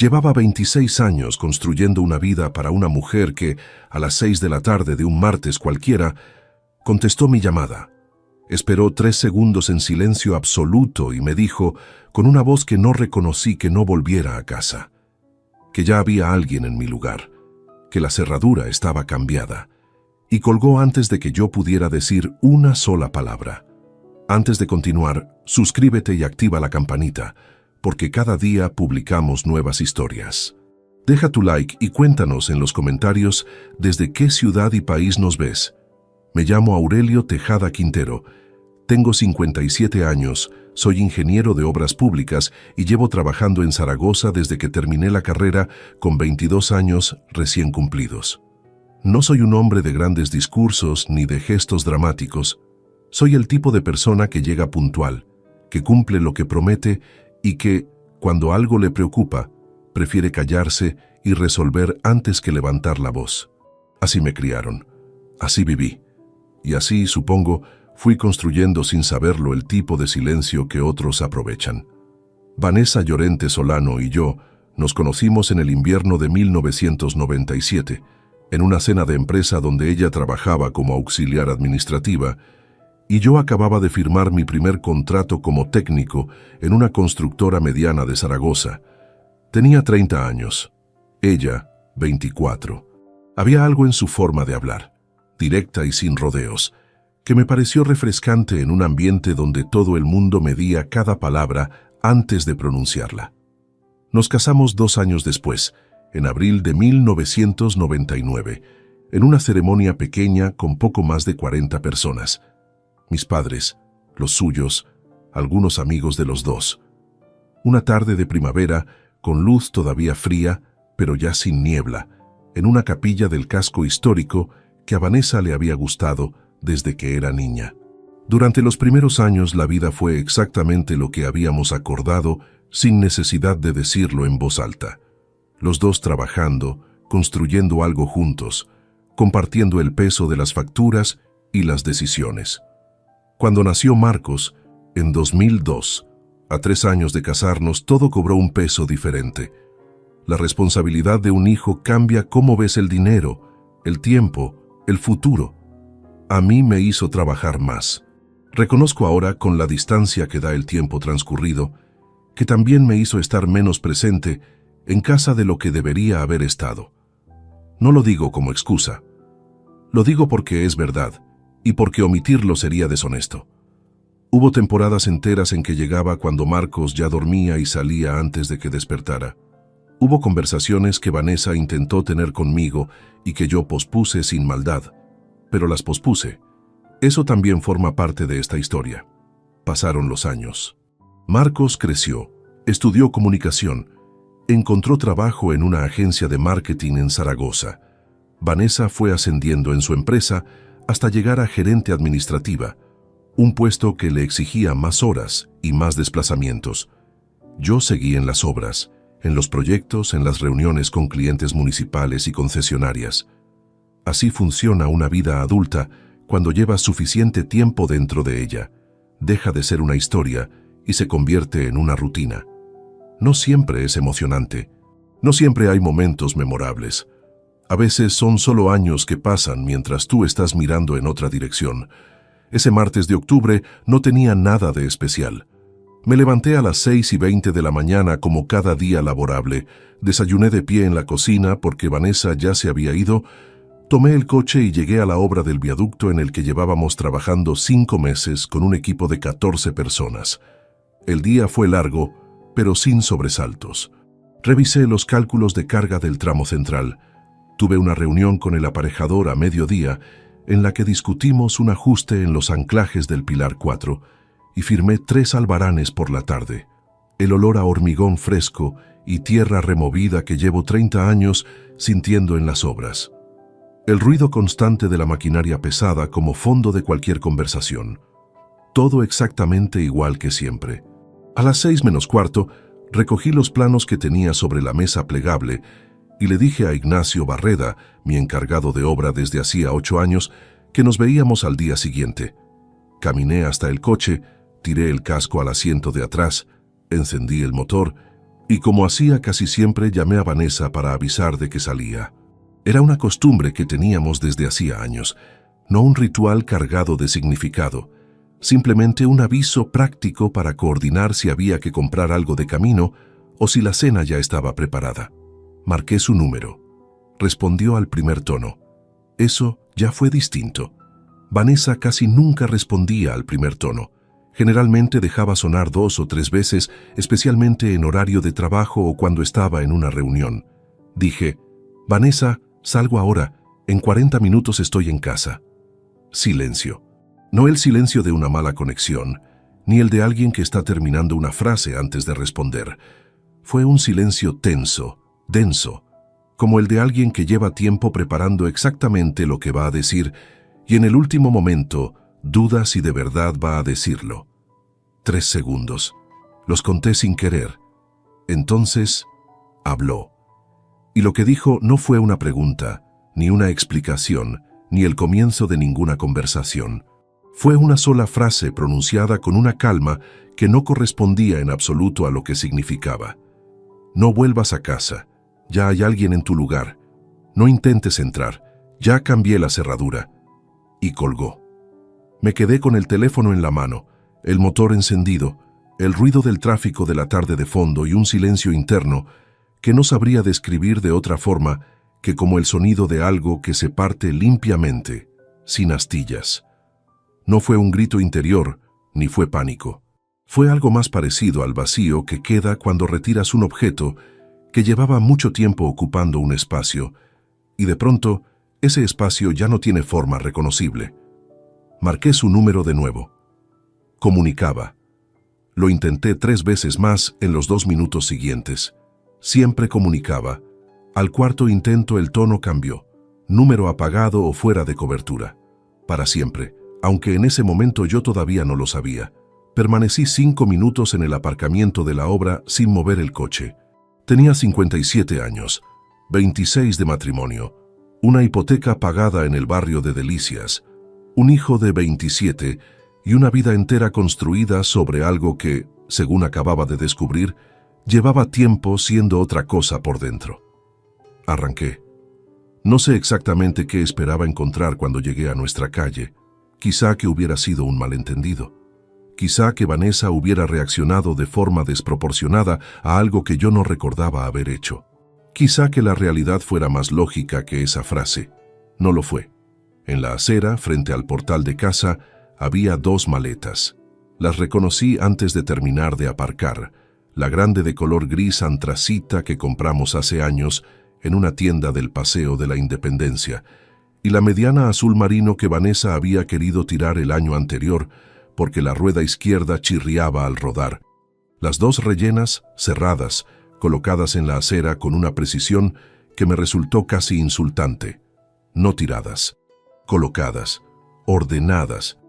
Llevaba 26 años construyendo una vida para una mujer que, a las 6 de la tarde de un martes cualquiera, contestó mi llamada. Esperó 3 segundos en silencio absoluto y me dijo, con una voz que no reconocí, que no volviera a casa, que ya había alguien en mi lugar, que la cerradura estaba cambiada, y colgó antes de que yo pudiera decir una sola palabra. Antes de continuar, suscríbete y activa la campanita, porque cada día publicamos nuevas historias. Deja tu like y cuéntanos en los comentarios desde qué ciudad y país nos ves. Me llamo Aurelio Tejada Quintero, tengo 57 años, soy ingeniero de obras públicas y llevo trabajando en Zaragoza desde que terminé la carrera con 22 años recién cumplidos. No soy un hombre de grandes discursos ni de gestos dramáticos. Soy el tipo de persona que llega puntual, que cumple lo que promete y que, cuando algo le preocupa, prefiere callarse y resolver antes que levantar la voz. Así me criaron, así viví, y así, supongo, fui construyendo sin saberlo el tipo de silencio que otros aprovechan. Vanessa Llorente Solano y yo nos conocimos en el invierno de 1997, en una cena de empresa donde ella trabajaba como auxiliar administrativa y yo acababa de firmar mi primer contrato como técnico en una constructora mediana de Zaragoza. Tenía 30 años, ella 24. Había algo en su forma de hablar, directa y sin rodeos, que me pareció refrescante en un ambiente donde todo el mundo medía cada palabra antes de pronunciarla. Nos casamos 2 años después, en abril de 1999, en una ceremonia pequeña con poco más de 40 personas. Mis padres, los suyos, algunos amigos de los dos. Una tarde de primavera, con luz todavía fría, pero ya sin niebla, en una capilla del casco histórico que a Vanessa le había gustado desde que era niña. Durante los primeros años la vida fue exactamente lo que habíamos acordado sin necesidad de decirlo en voz alta. Los dos trabajando, construyendo algo juntos, compartiendo el peso de las facturas y las decisiones. Cuando nació Marcos, en 2002, a 3 años de casarnos, todo cobró un peso diferente. La responsabilidad de un hijo cambia cómo ves el dinero, el tiempo, el futuro. A mí me hizo trabajar más. Reconozco ahora, con la distancia que da el tiempo transcurrido, que también me hizo estar menos presente en casa de lo que debería haber estado. No lo digo como excusa. Lo digo porque es verdad, y porque omitirlo sería deshonesto. Hubo temporadas enteras en que llegaba cuando Marcos ya dormía y salía antes de que despertara. Hubo conversaciones que Vanessa intentó tener conmigo y que yo pospuse sin maldad, pero las pospuse. Eso también forma parte de esta historia. Pasaron los años. Marcos creció, estudió comunicación, encontró trabajo en una agencia de marketing en Zaragoza. Vanessa fue ascendiendo en su empresa hasta llegar a gerente administrativa, un puesto que le exigía más horas y más desplazamientos. Yo seguí en las obras, en los proyectos, en las reuniones con clientes municipales y concesionarias. Así funciona una vida adulta cuando llevas suficiente tiempo dentro de ella. Deja de ser una historia y se convierte en una rutina. No siempre es emocionante. No siempre hay momentos memorables. A veces son solo años que pasan mientras tú estás mirando en otra dirección. Ese martes de octubre no tenía nada de especial. Me levanté a las 6:20 de la mañana como cada día laborable. Desayuné de pie en la cocina porque Vanessa ya se había ido. Tomé el coche y llegué a la obra del viaducto en el que llevábamos trabajando 5 meses con un equipo de 14 personas. El día fue largo, pero sin sobresaltos. Revisé los cálculos de carga del tramo central. Tuve una reunión con el aparejador a mediodía en la que discutimos un ajuste en los anclajes del Pilar 4 y firmé 3 albaranes por la tarde. El olor a hormigón fresco y tierra removida que llevo 30 años sintiendo en las obras. El ruido constante de la maquinaria pesada como fondo de cualquier conversación. Todo exactamente igual que siempre. A las 6:45 recogí los planos que tenía sobre la mesa plegable y le dije a Ignacio Barreda, mi encargado de obra desde hacía 8 años, que nos veíamos al día siguiente. Caminé hasta el coche, tiré el casco al asiento de atrás, encendí el motor Y como hacía casi siempre, llamé a Vanessa para avisar de que salía. Era una costumbre que teníamos desde hacía años, no un ritual cargado de significado, simplemente un aviso práctico para coordinar si había que comprar algo de camino o si la cena ya estaba preparada. Marqué su número. Respondió al primer tono. Eso ya fue distinto. Vanessa casi nunca respondía al primer tono. Generalmente dejaba sonar 2 o 3 veces, especialmente en horario de trabajo o cuando estaba en una reunión. Dije, «Vanessa, salgo ahora. En 40 minutos estoy en casa». Silencio. No el silencio de una mala conexión, ni el de alguien que está terminando una frase antes de responder. Fue un silencio tenso, denso, como el de alguien que lleva tiempo preparando exactamente lo que va a decir y en el último momento duda si de verdad va a decirlo. 3 segundos. Los conté sin querer. Entonces, habló. Y lo que dijo no fue una pregunta, ni una explicación, ni el comienzo de ninguna conversación. Fue una sola frase pronunciada con una calma que no correspondía en absoluto a lo que significaba. No vuelvas a casa. Ya hay alguien en tu lugar. No intentes entrar. Ya cambié la cerradura. Y colgó. Me quedé con el teléfono en la mano, el motor encendido, el ruido del tráfico de la tarde de fondo y un silencio interno que no sabría describir de otra forma que como el sonido de algo que se parte limpiamente, sin astillas. No fue un grito interior, ni fue pánico. Fue algo más parecido al vacío que queda cuando retiras un objeto que llevaba mucho tiempo ocupando un espacio, y de pronto ese espacio ya no tiene forma reconocible. Marqué su número de nuevo. Comunicaba. Lo intenté 3 veces más en los 2 minutos siguientes. Siempre comunicaba. Al cuarto intento el tono cambió. Número apagado o fuera de cobertura. Para siempre, aunque en ese momento yo todavía no lo sabía. Permanecí 5 minutos en el aparcamiento de la obra sin mover el coche. Tenía 57 años, 26 de matrimonio, una hipoteca pagada en el barrio de Delicias, un hijo de 27 y una vida entera construida sobre algo que, según acababa de descubrir, llevaba tiempo siendo otra cosa por dentro. Arranqué. No sé exactamente qué esperaba encontrar cuando llegué a nuestra calle. Quizá que hubiera sido un malentendido. Quizá que Vanessa hubiera reaccionado de forma desproporcionada a algo que yo no recordaba haber hecho. Quizá que la realidad fuera más lógica que esa frase. No lo fue. En la acera, frente al portal de casa, había 2 maletas. Las reconocí antes de terminar de aparcar. La grande de color gris antracita que compramos hace años en una tienda del Paseo de la Independencia, y la mediana azul marino que Vanessa había querido tirar el año anterior porque la rueda izquierda chirriaba al rodar. Las 2 rellenas, cerradas, colocadas en la acera con una precisión que me resultó casi insultante. No tiradas, colocadas, ordenadas.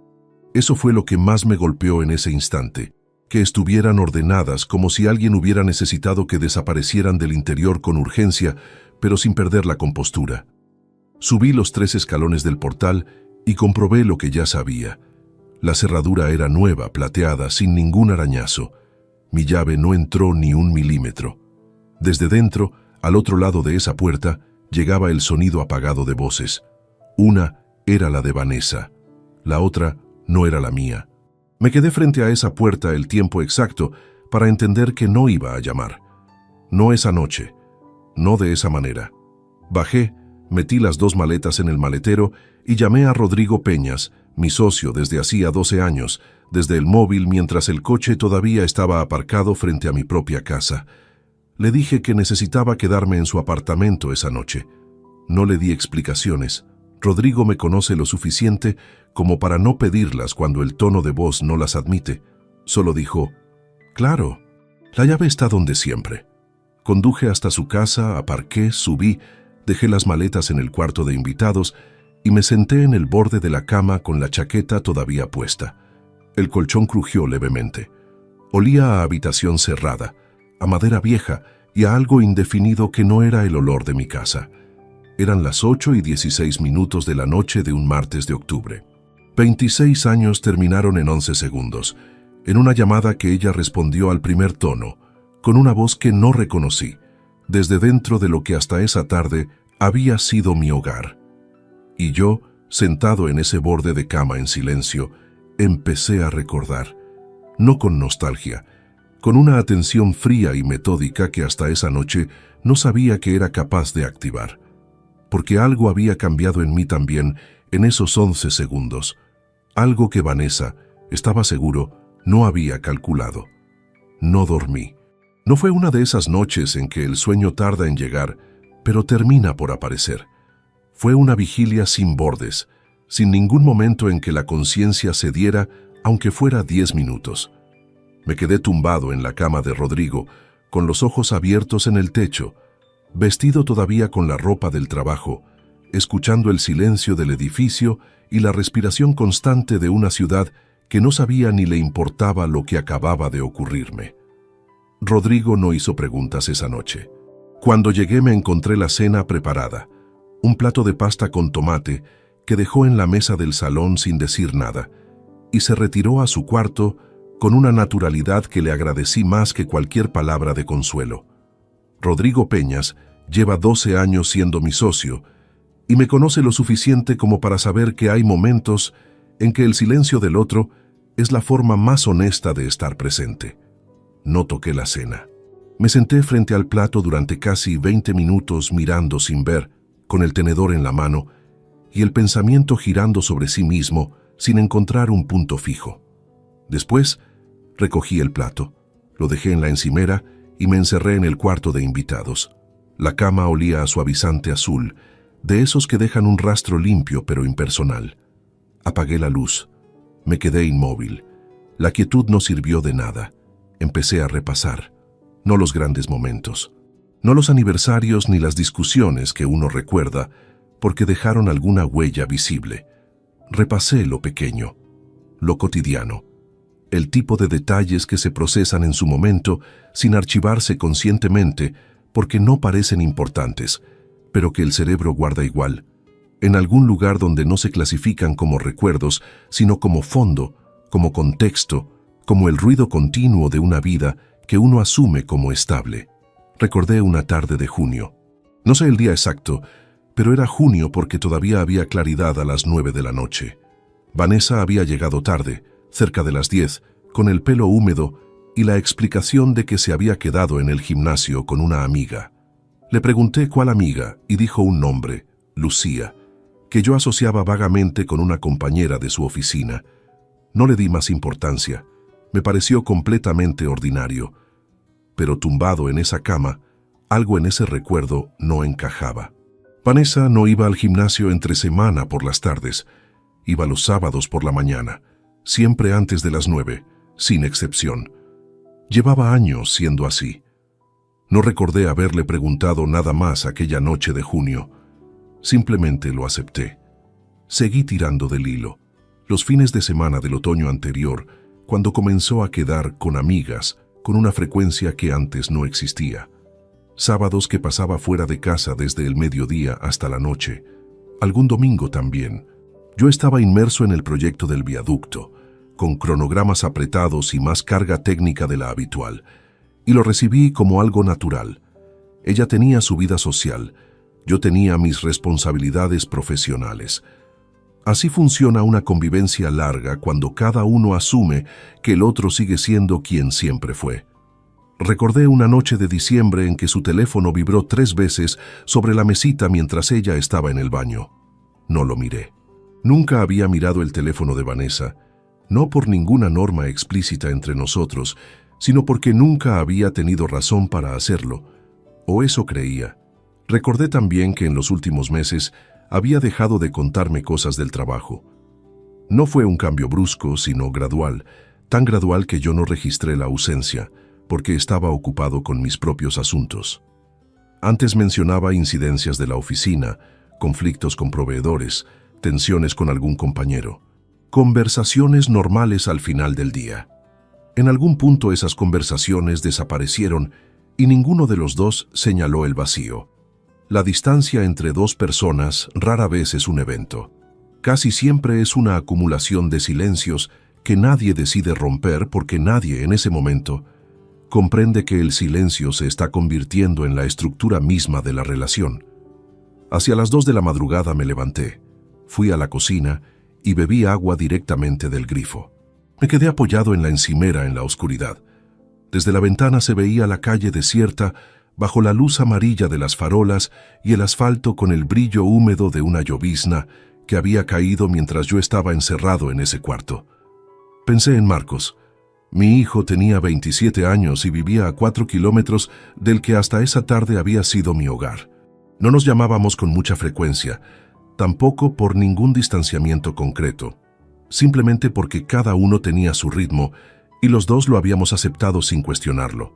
Eso fue lo que más me golpeó en ese instante, que estuvieran ordenadas como si alguien hubiera necesitado que desaparecieran del interior con urgencia, pero sin perder la compostura. Subí los 3 escalones del portal y comprobé lo que ya sabía. La cerradura era nueva, plateada, sin ningún arañazo. Mi llave no entró ni 1 milímetro. Desde dentro, al otro lado de esa puerta, llegaba el sonido apagado de voces. Una era la de Vanessa. La otra no era la mía. Me quedé frente a esa puerta el tiempo exacto para entender que no iba a llamar. No esa noche. No de esa manera. Bajé, metí las 2 maletas en el maletero y llamé a Rodrigo Peñas, mi socio desde hacía 12 años, desde el móvil mientras el coche todavía estaba aparcado frente a mi propia casa. Le dije que necesitaba quedarme en su apartamento esa noche. No le di explicaciones. Rodrigo me conoce lo suficiente como para no pedirlas cuando el tono de voz no las admite. Solo dijo, «Claro, la llave está donde siempre». Conduje hasta su casa, aparqué, subí, dejé las maletas en el cuarto de invitados y me senté en el borde de la cama con la chaqueta todavía puesta. El colchón crujió levemente. Olía a habitación cerrada, a madera vieja y a algo indefinido que no era el olor de mi casa. Eran las 8:16 de la noche de un martes de octubre. 26 años terminaron en 11 segundos, en una llamada que ella respondió al primer tono, con una voz que no reconocí, desde dentro de lo que hasta esa tarde había sido mi hogar. Y yo, sentado en ese borde de cama en silencio, empecé a recordar, no con nostalgia, con una atención fría y metódica que hasta esa noche no sabía que era capaz de activar. Porque algo había cambiado en mí también en esos 11 segundos, algo que Vanessa, estaba seguro, no había calculado. No dormí. No fue una de esas noches en que el sueño tarda en llegar, pero termina por aparecer. Fue una vigilia sin bordes, sin ningún momento en que la conciencia cediera, aunque fuera 10 minutos. Me quedé tumbado en la cama de Rodrigo, con los ojos abiertos en el techo, vestido todavía con la ropa del trabajo, escuchando el silencio del edificio y la respiración constante de una ciudad que no sabía ni le importaba lo que acababa de ocurrirme. Rodrigo no hizo preguntas esa noche. Cuando llegué me encontré la cena preparada, un plato de pasta con tomate que dejó en la mesa del salón sin decir nada, y se retiró a su cuarto con una naturalidad que le agradecí más que cualquier palabra de consuelo. Rodrigo Peñas lleva 12 años siendo mi socio y me conoce lo suficiente como para saber que hay momentos en que el silencio del otro es la forma más honesta de estar presente. No toqué la cena. Me senté frente al plato durante casi 20 minutos mirando sin ver, con el tenedor en la mano, y el pensamiento girando sobre sí mismo sin encontrar un punto fijo. Después, recogí el plato, lo dejé en la encimera y me encerré en el cuarto de invitados. La cama olía a suavizante azul, de esos que dejan un rastro limpio pero impersonal. Apagué la luz. Me quedé inmóvil. La quietud no sirvió de nada. Empecé a repasar. No los grandes momentos. No los aniversarios ni las discusiones que uno recuerda, porque dejaron alguna huella visible. Repasé lo pequeño, lo cotidiano, el tipo de detalles que se procesan en su momento sin archivarse conscientemente porque no parecen importantes, pero que el cerebro guarda igual, en algún lugar donde no se clasifican como recuerdos, sino como fondo, como contexto, como el ruido continuo de una vida que uno asume como estable. Recordé una tarde de junio. No sé el día exacto, pero era junio porque todavía había claridad a las 9 de la noche. Vanessa había llegado tarde, cerca de las 10, con el pelo húmedo y la explicación de que se había quedado en el gimnasio con una amiga. Le pregunté cuál amiga y dijo un nombre, Lucía, que yo asociaba vagamente con una compañera de su oficina. No le di más importancia. Me pareció completamente ordinario. Pero tumbado en esa cama, algo en ese recuerdo no encajaba. Vanessa no iba al gimnasio entre semana por las tardes. Iba los sábados por la mañana, siempre antes de las 9, sin excepción. Llevaba años siendo así. No recordé haberle preguntado nada más aquella noche de junio. Simplemente lo acepté. Seguí tirando del hilo. Los fines de semana del otoño anterior, cuando comenzó a quedar con amigas, con una frecuencia que antes no existía. Sábados que pasaba fuera de casa desde el mediodía hasta la noche. Algún domingo también. Yo estaba inmerso en el proyecto del viaducto, con cronogramas apretados y más carga técnica de la habitual, y lo recibí como algo natural. Ella tenía su vida social, yo tenía mis responsabilidades profesionales. Así funciona una convivencia larga cuando cada uno asume que el otro sigue siendo quien siempre fue. Recordé una noche de diciembre en que su teléfono vibró 3 veces sobre la mesita mientras ella estaba en el baño. No lo miré. Nunca había mirado el teléfono de Vanessa, no por ninguna norma explícita entre nosotros, sino porque nunca había tenido razón para hacerlo, o eso creía. Recordé también que en los últimos meses había dejado de contarme cosas del trabajo. No fue un cambio brusco, sino gradual, tan gradual que yo no registré la ausencia, porque estaba ocupado con mis propios asuntos. Antes mencionaba incidencias de la oficina, conflictos con proveedores, tensiones con algún compañero. Conversaciones normales al final del día. En algún punto esas conversaciones desaparecieron y ninguno de los dos señaló el vacío. La distancia entre dos personas rara vez es un evento. Casi siempre es una acumulación de silencios que nadie decide romper porque nadie en ese momento comprende que el silencio se está convirtiendo en la estructura misma de la relación. Hacia las 2 de la madrugada me levanté, fui a la cocina y bebí agua directamente del grifo. Me quedé apoyado en la encimera en la oscuridad. Desde la ventana se veía la calle desierta bajo la luz amarilla de las farolas y el asfalto con el brillo húmedo de una llovizna que había caído mientras yo estaba encerrado en ese cuarto. Pensé en Marcos. Mi hijo tenía 27 años y vivía a 4 kilómetros del que hasta esa tarde había sido mi hogar. No nos llamábamos con mucha frecuencia, tampoco por ningún distanciamiento concreto, simplemente porque cada uno tenía su ritmo y los dos lo habíamos aceptado sin cuestionarlo.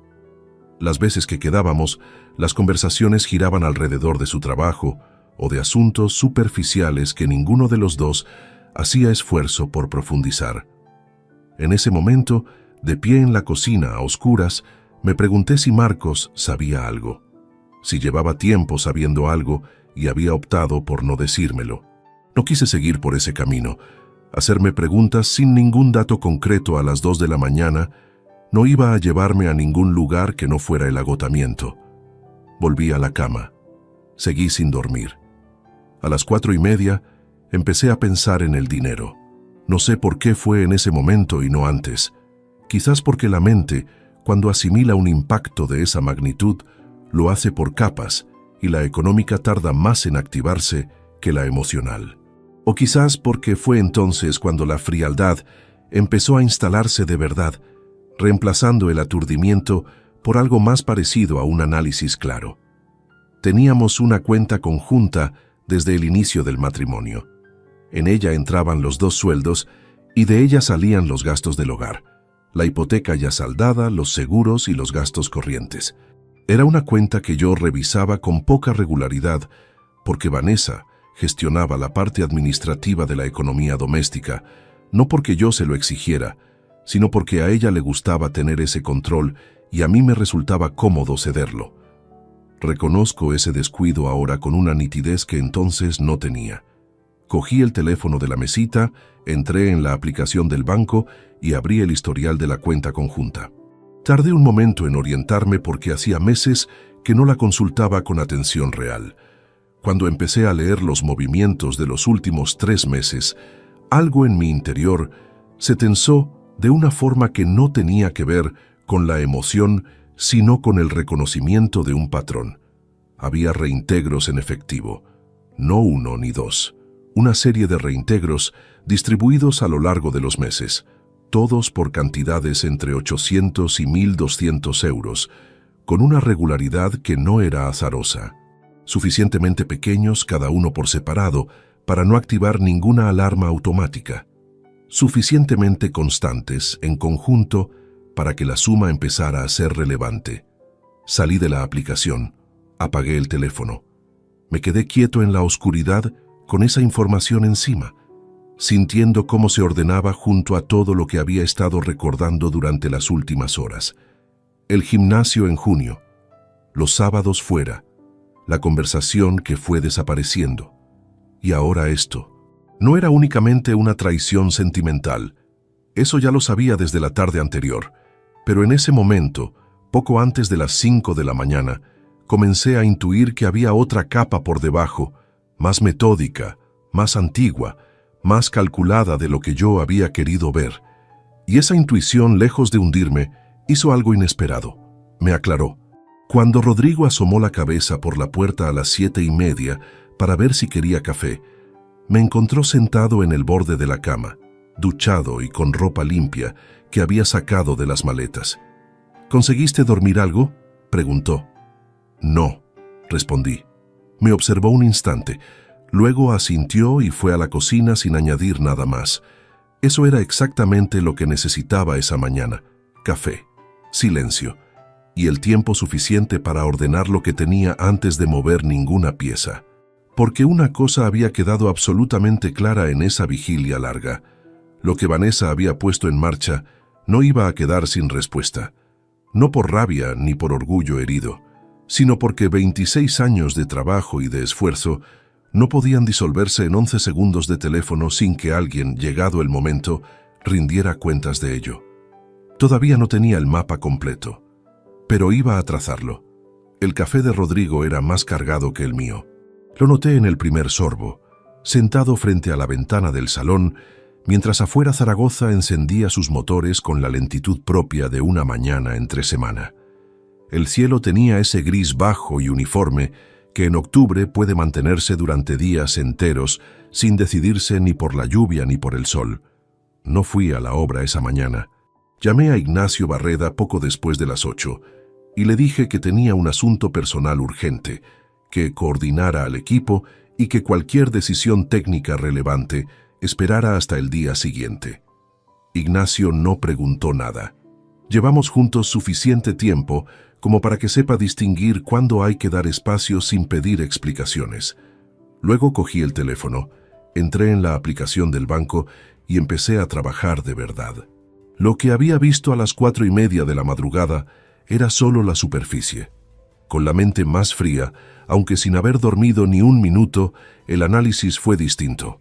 Las veces que quedábamos, las conversaciones giraban alrededor de su trabajo o de asuntos superficiales que ninguno de los dos hacía esfuerzo por profundizar. En ese momento, de pie en la cocina a oscuras, me pregunté si Marcos sabía algo, si llevaba tiempo sabiendo algo y había optado por no decírmelo. No quise seguir por ese camino. Hacerme preguntas sin ningún dato concreto a las 2 de la mañana no iba a llevarme a ningún lugar que no fuera el agotamiento. Volví a la cama. Seguí sin dormir. A las 4:30 empecé a pensar en el dinero. No sé por qué fue en ese momento y no antes. Quizás porque la mente, cuando asimila un impacto de esa magnitud, lo hace por capas y la económica tarda más en activarse que la emocional. O quizás porque fue entonces cuando la frialdad empezó a instalarse de verdad, reemplazando el aturdimiento por algo más parecido a un análisis claro. Teníamos una cuenta conjunta desde el inicio del matrimonio. En ella entraban los 2 sueldos y de ella salían los gastos del hogar, la hipoteca ya saldada, los seguros y los gastos corrientes. Era una cuenta que yo revisaba con poca regularidad porque Vanessa gestionaba la parte administrativa de la economía doméstica, no porque yo se lo exigiera, sino porque a ella le gustaba tener ese control y a mí me resultaba cómodo cederlo. Reconozco ese descuido ahora con una nitidez que entonces no tenía. Cogí el teléfono de la mesita, entré en la aplicación del banco y abrí el historial de la cuenta conjunta. Tardé un momento en orientarme porque hacía meses que no la consultaba con atención real. Cuando empecé a leer los movimientos de los últimos 3 meses, algo en mi interior se tensó de una forma que no tenía que ver con la emoción, sino con el reconocimiento de un patrón. Había reintegros en efectivo, no 1 ni 2. Una serie de reintegros distribuidos a lo largo de los meses, todos por cantidades entre 800 y 1.200 euros, con una regularidad que no era azarosa. Suficientemente pequeños cada uno por separado para no activar ninguna alarma automática. Suficientemente constantes en conjunto para que la suma empezara a ser relevante. Salí de la aplicación, apagué el teléfono. Me quedé quieto en la oscuridad con esa información encima, sintiendo cómo se ordenaba junto a todo lo que había estado recordando durante las últimas horas. El gimnasio en junio, los sábados fuera, la conversación que fue desapareciendo. Y ahora esto. No era únicamente una traición sentimental. Eso ya lo sabía desde la tarde anterior. Pero en ese momento, poco antes de las 5 de la mañana, comencé a intuir que había otra capa por debajo, más metódica, más antigua, más calculada de lo que yo había querido ver. Y esa intuición, lejos de hundirme, hizo algo inesperado. Me aclaró. Cuando Rodrigo asomó la cabeza por la puerta a las 7:30 para ver si quería café, me encontró sentado en el borde de la cama, duchado y con ropa limpia que había sacado de las maletas. ¿Conseguiste dormir algo?, preguntó. No, respondí. Me observó un instante, luego asintió y fue a la cocina sin añadir nada más. Eso era exactamente lo que necesitaba esa mañana: café, silencio y el tiempo suficiente para ordenar lo que tenía antes de mover ninguna pieza. Porque una cosa había quedado absolutamente clara en esa vigilia larga: lo que Vanessa había puesto en marcha no iba a quedar sin respuesta, no por rabia ni por orgullo herido, sino porque 26 años de trabajo y de esfuerzo no podían disolverse en 11 segundos de teléfono sin que alguien, llegado el momento, rindiera cuentas de ello. Todavía no tenía el mapa completo, pero iba a trazarlo. El café de Rodrigo era más cargado que el mío. Lo noté en el primer sorbo, sentado frente a la ventana del salón, mientras afuera Zaragoza encendía sus motores con la lentitud propia de una mañana entre semana. El cielo tenía ese gris bajo y uniforme que en octubre puede mantenerse durante días enteros sin decidirse ni por la lluvia ni por el sol. No fui a la obra esa mañana. Llamé a Ignacio Barreda poco después de las 8 y le dije que tenía un asunto personal urgente, que coordinara al equipo y que cualquier decisión técnica relevante esperara hasta el día siguiente. Ignacio no preguntó nada. Llevamos juntos suficiente tiempo como para que sepa distinguir cuándo hay que dar espacio sin pedir explicaciones. Luego cogí el teléfono, entré en la aplicación del banco y empecé a trabajar de verdad. Lo que había visto a las 4:30 de la madrugada era solo la superficie. Con la mente más fría, aunque sin haber dormido ni un minuto, el análisis fue distinto.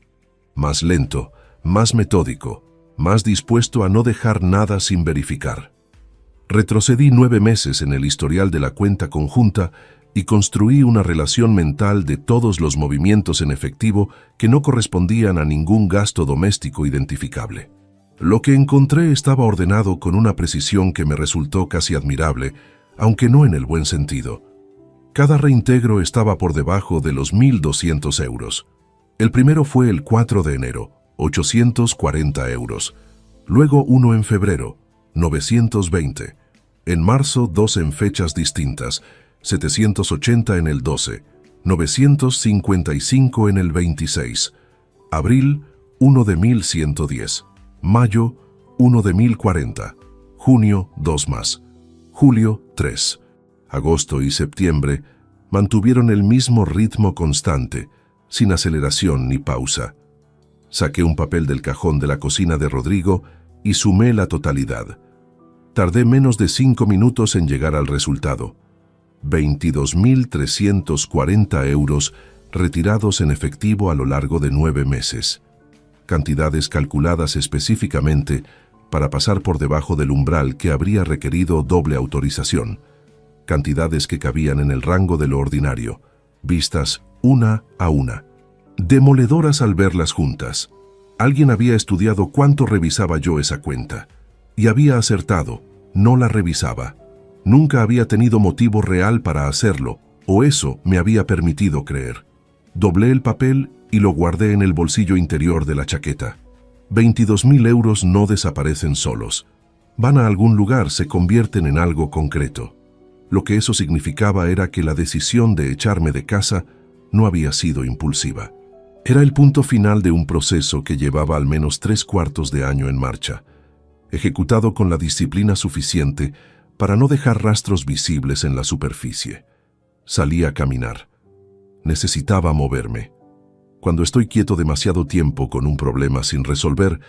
Más lento, más metódico, más dispuesto a no dejar nada sin verificar. Retrocedí 9 meses en el historial de la cuenta conjunta y construí una relación mental de todos los movimientos en efectivo que no correspondían a ningún gasto doméstico identificable. Lo que encontré estaba ordenado con una precisión que me resultó casi admirable, aunque no en el buen sentido. Cada reintegro estaba por debajo de los 1.200 euros. El primero fue el 4 de enero, 840 euros. Luego uno en febrero, 920. En marzo, 2 en fechas distintas, 780 en el 12, 955 en el 26. Abril, 1 de 1.110. Mayo, 1 de 1.040. Junio, 2 más. Julio, 3. Agosto y septiembre mantuvieron el mismo ritmo constante, sin aceleración ni pausa. Saqué un papel del cajón de la cocina de Rodrigo y sumé la totalidad. Tardé menos de 5 minutos en llegar al resultado. 22.340 euros retirados en efectivo a lo largo de 9 meses. Cantidades calculadas específicamente para pasar por debajo del umbral que habría requerido doble autorización. Cantidades que cabían en el rango de lo ordinario, vistas una a una. Demoledoras al verlas juntas. Alguien había estudiado cuánto revisaba yo esa cuenta. Y había acertado, no la revisaba. Nunca había tenido motivo real para hacerlo, o eso me había permitido creer. Doblé el papel y lo guardé en el bolsillo interior de la chaqueta. 22.000 euros no desaparecen solos. Van a algún lugar, se convierten en algo concreto. Lo que eso significaba era que la decisión de echarme de casa no había sido impulsiva. Era el punto final de un proceso que llevaba al menos 3/4 de año en marcha, ejecutado con la disciplina suficiente para no dejar rastros visibles en la superficie. Salí a caminar. Necesitaba moverme. Cuando estoy quieto demasiado tiempo con un problema sin resolver,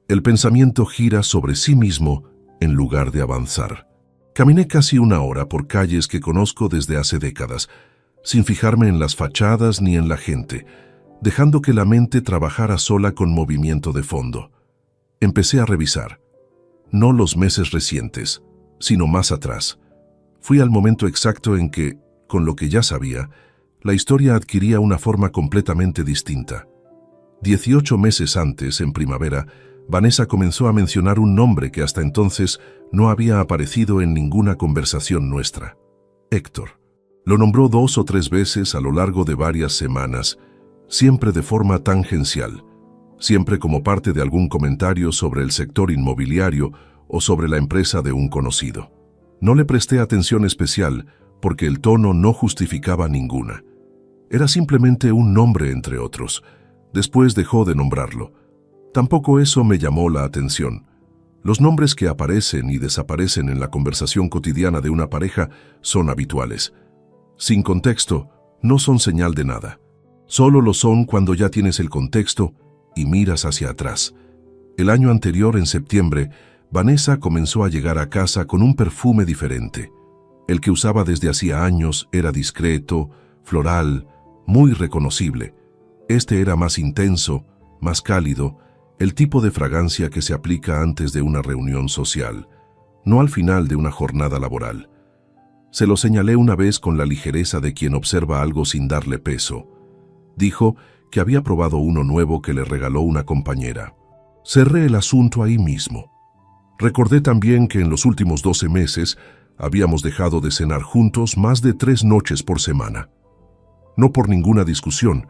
el pensamiento gira sobre sí mismo en lugar de avanzar. Caminé casi 1 hora por calles que conozco desde hace décadas, sin fijarme en las fachadas ni en la gente, dejando que la mente trabajara sola con movimiento de fondo. Empecé a revisar. No los meses recientes, sino más atrás. Fui al momento exacto en que, con lo que ya sabía, la historia adquiría una forma completamente distinta. 18 meses antes, en primavera, Vanessa comenzó a mencionar un nombre que hasta entonces no había aparecido en ninguna conversación nuestra. Héctor. Lo nombró 2 o 3 veces a lo largo de varias semanas, siempre de forma tangencial, siempre como parte de algún comentario sobre el sector inmobiliario o sobre la empresa de un conocido. No le presté atención especial porque el tono no justificaba ninguna. Era simplemente un nombre entre otros. Después dejó de nombrarlo. Tampoco eso me llamó la atención. Los nombres que aparecen y desaparecen en la conversación cotidiana de una pareja son habituales. Sin contexto, no son señal de nada. Solo lo son cuando ya tienes el contexto y miras hacia atrás. El año anterior, en septiembre, Vanessa comenzó a llegar a casa con un perfume diferente. El que usaba desde hacía años era discreto, floral, muy reconocible. Este era más intenso, más cálido, el tipo de fragancia que se aplica antes de una reunión social, no al final de una jornada laboral. Se lo señalé una vez con la ligereza de quien observa algo sin darle peso. Dijo que había probado uno nuevo que le regaló una compañera. Cerré el asunto ahí mismo. Recordé también que en los últimos 12 meses habíamos dejado de cenar juntos más de 3 noches por semana. No por ninguna discusión,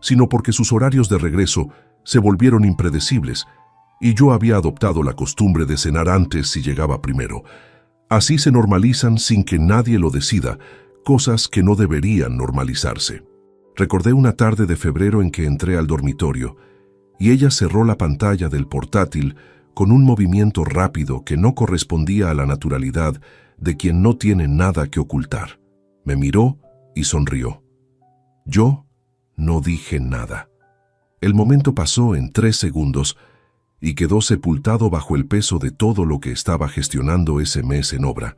sino porque sus horarios de regreso se volvieron impredecibles y yo había adoptado la costumbre de cenar antes si llegaba primero. Así se normalizan sin que nadie lo decida, cosas que no deberían normalizarse. Recordé una tarde de febrero en que entré al dormitorio y ella cerró la pantalla del portátil con un movimiento rápido que no correspondía a la naturalidad de quien no tiene nada que ocultar. Me miró y sonrió. Yo no dije nada. El momento pasó en 3 segundos y quedó sepultado bajo el peso de todo lo que estaba gestionando ese mes en obra.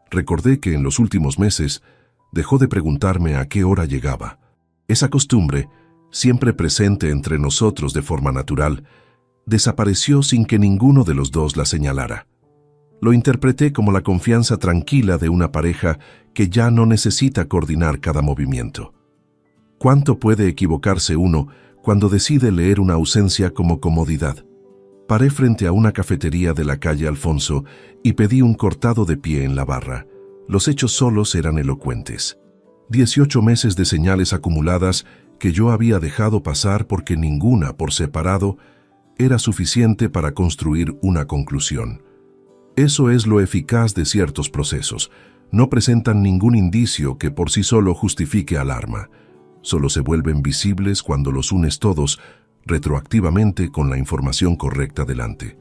Recordé que en los últimos meses dejó de preguntarme a qué hora llegaba. Esa costumbre, siempre presente entre nosotros de forma natural, desapareció sin que ninguno de los dos la señalara. Lo interpreté como la confianza tranquila de una pareja que ya no necesita coordinar cada movimiento. ¿Cuánto puede equivocarse uno cuando decide leer una ausencia como comodidad? Paré frente a una cafetería de la calle Alfonso y pedí un cortado de pie en la barra. Los hechos solos eran elocuentes. 18 meses de señales acumuladas que yo había dejado pasar porque ninguna por separado era suficiente para construir una conclusión. Eso es lo eficaz de ciertos procesos. No presentan ningún indicio que por sí solo justifique alarma. Solo se vuelven visibles cuando los unes todos retroactivamente con la información correcta delante.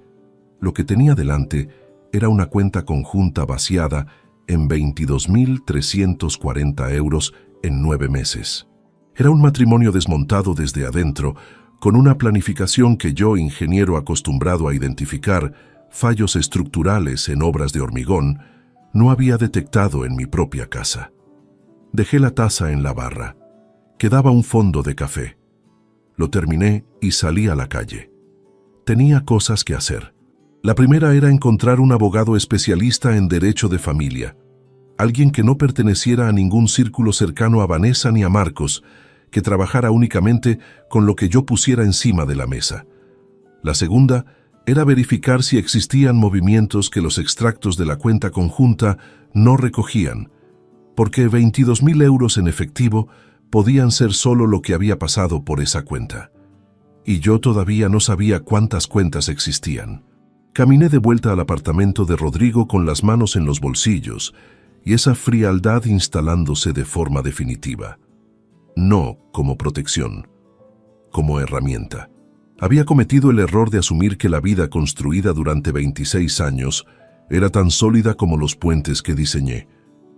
Lo que tenía delante era una cuenta conjunta vaciada en 22.340 euros en 9 meses. Era un matrimonio desmontado desde adentro, con una planificación que yo, ingeniero acostumbrado a identificar fallos estructurales en obras de hormigón, no había detectado en mi propia casa. Dejé la taza en la barra. Quedaba un fondo de café. Lo terminé y salí a la calle. Tenía cosas que hacer. La primera era encontrar un abogado especialista en derecho de familia, alguien que no perteneciera a ningún círculo cercano a Vanessa ni a Marcos, que trabajara únicamente con lo que yo pusiera encima de la mesa. La segunda era verificar si existían movimientos que los extractos de la cuenta conjunta no recogían, porque 22.000 euros en efectivo podían ser solo lo que había pasado por esa cuenta. Y yo todavía no sabía cuántas cuentas existían. Caminé de vuelta al apartamento de Rodrigo con las manos en los bolsillos y esa frialdad instalándose de forma definitiva. No como protección, como herramienta. Había cometido el error de asumir que la vida construida durante 26 años era tan sólida como los puentes que diseñé,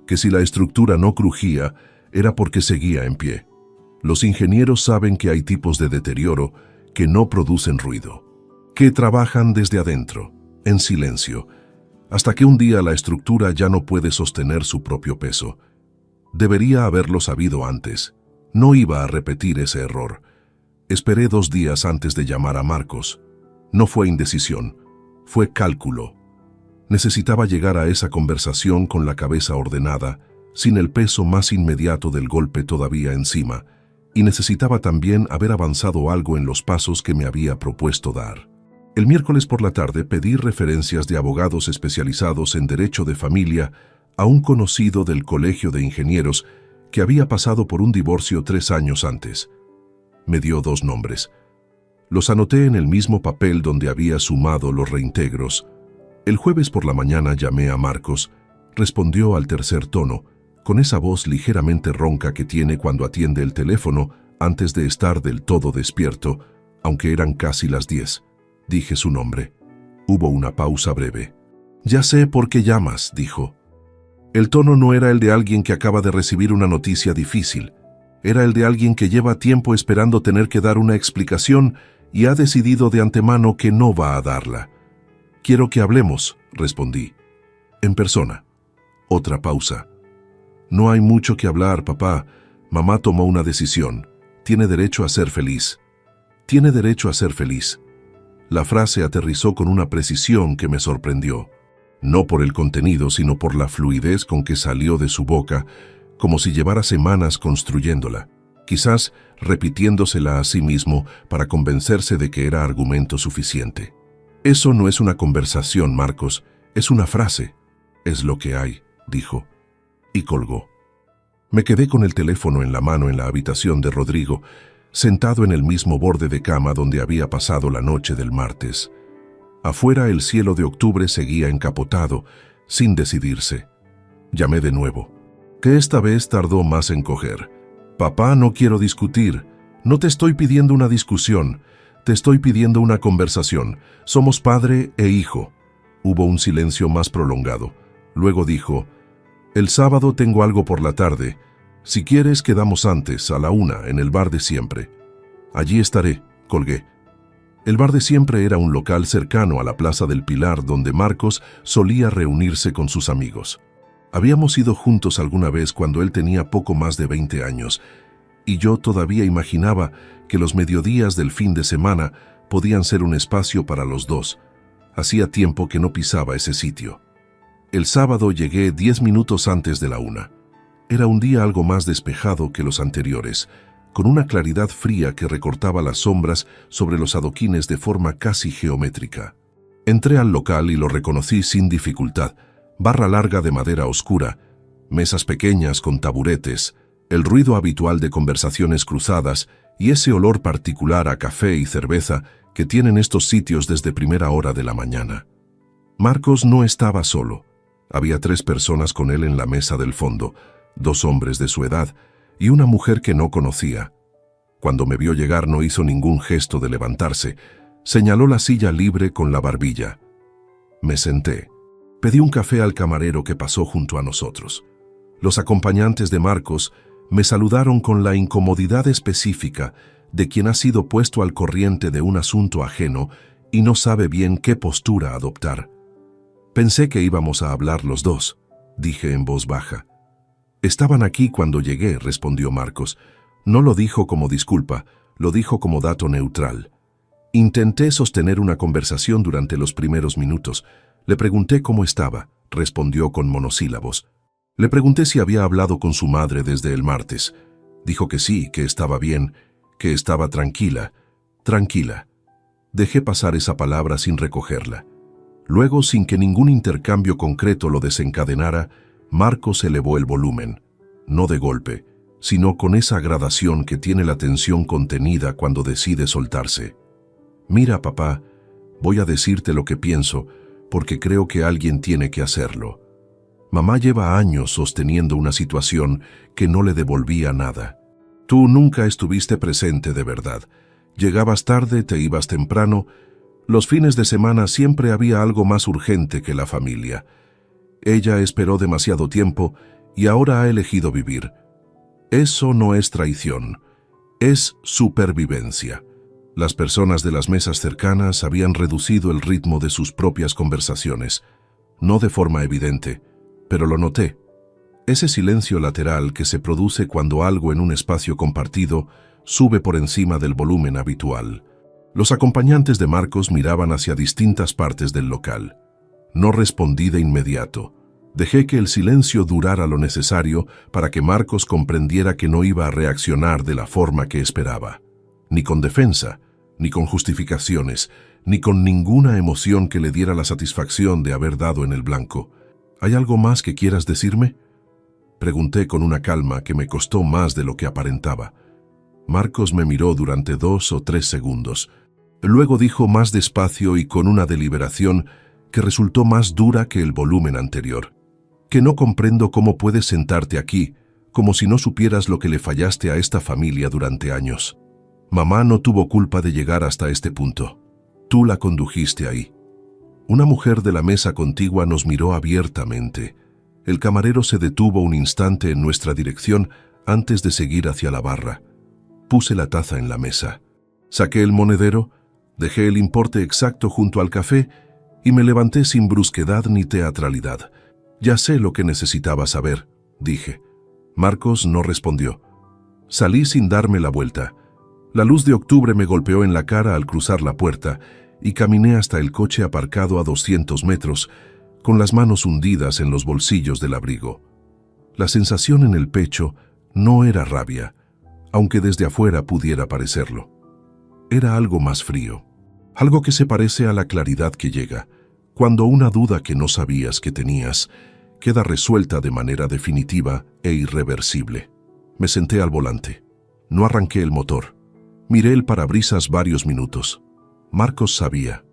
que si la estructura no crujía, era porque seguía en pie. Los ingenieros saben que hay tipos de deterioro que no producen ruido, que trabajan desde adentro, en silencio, hasta que un día la estructura ya no puede sostener su propio peso. Debería haberlo sabido antes. No iba a repetir ese error. Esperé 2 días antes de llamar a Marcos. No fue indecisión, fue cálculo. Necesitaba llegar a esa conversación con la cabeza ordenada, sin el peso más inmediato del golpe todavía encima, y necesitaba también haber avanzado algo en los pasos que me había propuesto dar. El miércoles por la tarde pedí referencias de abogados especializados en derecho de familia a un conocido del Colegio de Ingenieros que había pasado por un divorcio 3 años antes. Me dio 2 nombres. Los anoté en el mismo papel donde había sumado los reintegros. El jueves por la mañana llamé a Marcos. Respondió al tercer tono, con esa voz ligeramente ronca que tiene cuando atiende el teléfono antes de estar del todo despierto, aunque eran casi las 10. Dije su nombre. Hubo una pausa breve. «Ya sé por qué llamas», dijo. El tono no era el de alguien que acaba de recibir una noticia difícil. Era el de alguien que lleva tiempo esperando tener que dar una explicación y ha decidido de antemano que no va a darla. «Quiero que hablemos», respondí. «En persona». Otra pausa. «No hay mucho que hablar, papá. Mamá tomó una decisión. Tiene derecho a ser feliz». «Tiene derecho a ser feliz». La frase aterrizó con una precisión que me sorprendió. no por el contenido, sino por la fluidez con que salió de su boca, como si llevara semanas construyéndola, quizás repitiéndosela a sí mismo para convencerse de que era argumento suficiente. Eso no es una conversación, Marcos, es una frase. Es lo que hay, dijo, y colgó. Me quedé con el teléfono en la mano en la habitación de Rodrigo, sentado en el mismo borde de cama donde había pasado la noche del martes. Afuera el cielo de octubre seguía encapotado, sin decidirse. Llamé de nuevo, que esta vez tardó más en coger. Papá, no quiero discutir. No te estoy pidiendo una discusión. Te estoy pidiendo una conversación. Somos padre e hijo. Hubo un silencio más prolongado. Luego dijo, el sábado tengo algo por la tarde. Si quieres, quedamos antes, a la 1, en el bar de siempre. Allí estaré, colgué. El bar de siempre era un local cercano a la Plaza del Pilar donde Marcos solía reunirse con sus amigos. Habíamos ido juntos alguna vez cuando él tenía poco más de 20 años, y yo todavía imaginaba que los mediodías del fin de semana podían ser un espacio para los dos. Hacía tiempo que no pisaba ese sitio. El sábado llegué 10 minutos antes de la 1. Era un día algo más despejado que los anteriores, con una claridad fría que recortaba las sombras sobre los adoquines de forma casi geométrica. Entré al local y lo reconocí sin dificultad. Barra larga de madera oscura, mesas pequeñas con taburetes, el ruido habitual de conversaciones cruzadas y ese olor particular a café y cerveza que tienen estos sitios desde primera hora de la mañana. Marcos no estaba solo. Había 3 personas con él en la mesa del fondo, 2 hombres de su edad y una mujer que no conocía. Cuando me vio llegar no hizo ningún gesto de levantarse. Señaló la silla libre con la barbilla. Me senté. Pedí un café al camarero que pasó junto a nosotros. Los acompañantes de Marcos me saludaron con la incomodidad específica de quien ha sido puesto al corriente de un asunto ajeno y no sabe bien qué postura adoptar. Pensé que íbamos a hablar los dos, dije en voz baja. Estaban aquí cuando llegué, respondió Marcos. No lo dijo como disculpa, lo dijo como dato neutral. Intenté sostener una conversación durante los primeros minutos. Le pregunté cómo estaba, respondió con monosílabos. Le pregunté si había hablado con su madre desde el martes. Dijo que sí, que estaba bien, que estaba tranquila. Tranquila. Dejé pasar esa palabra sin recogerla. Luego, sin que ningún intercambio concreto lo desencadenara, Marcos elevó el volumen, no de golpe, sino con esa gradación que tiene la tensión contenida cuando decide soltarse. Mira, papá, voy a decirte lo que pienso, porque creo que alguien tiene que hacerlo. Mamá lleva años sosteniendo una situación que no le devolvía nada. Tú nunca estuviste presente de verdad. Llegabas tarde, te ibas temprano. Los fines de semana siempre había algo más urgente que la familia. Ella esperó demasiado tiempo y ahora ha elegido vivir. Eso no es traición, es supervivencia. Las personas de las mesas cercanas habían reducido el ritmo de sus propias conversaciones, no de forma evidente, pero lo noté. Ese silencio lateral que se produce cuando algo en un espacio compartido sube por encima del volumen habitual. Los acompañantes de Marcos miraban hacia distintas partes del local. No respondí de inmediato. Dejé que el silencio durara lo necesario para que Marcos comprendiera que no iba a reaccionar de la forma que esperaba. Ni con defensa, ni con justificaciones, ni con ninguna emoción que le diera la satisfacción de haber dado en el blanco. ¿Hay algo más que quieras decirme?, pregunté con una calma que me costó más de lo que aparentaba. Marcos me miró durante 2 o 3 segundos. Luego dijo más despacio y con una deliberación que resultó más dura que el volumen anterior. Que no comprendo cómo puedes sentarte aquí, como si no supieras lo que le fallaste a esta familia durante años. Mamá no tuvo culpa de llegar hasta este punto. Tú la condujiste ahí. Una mujer de la mesa contigua nos miró abiertamente. El camarero se detuvo un instante en nuestra dirección antes de seguir hacia la barra. Puse la taza en la mesa. Saqué el monedero, dejé el importe exacto junto al café y me levanté sin brusquedad ni teatralidad. Ya sé lo que necesitaba saber, dije. Marcos no respondió. Salí sin darme la vuelta. La luz de octubre me golpeó en la cara al cruzar la puerta y caminé hasta el coche aparcado a 200 metros, con las manos hundidas en los bolsillos del abrigo. La sensación en el pecho no era rabia, aunque desde afuera pudiera parecerlo. Era algo más frío, algo que se parece a la claridad que llega cuando una duda que no sabías que tenías queda resuelta de manera definitiva e irreversible. Me senté al volante. No arranqué el motor. Miré el parabrisas varios minutos. Marcos sabía.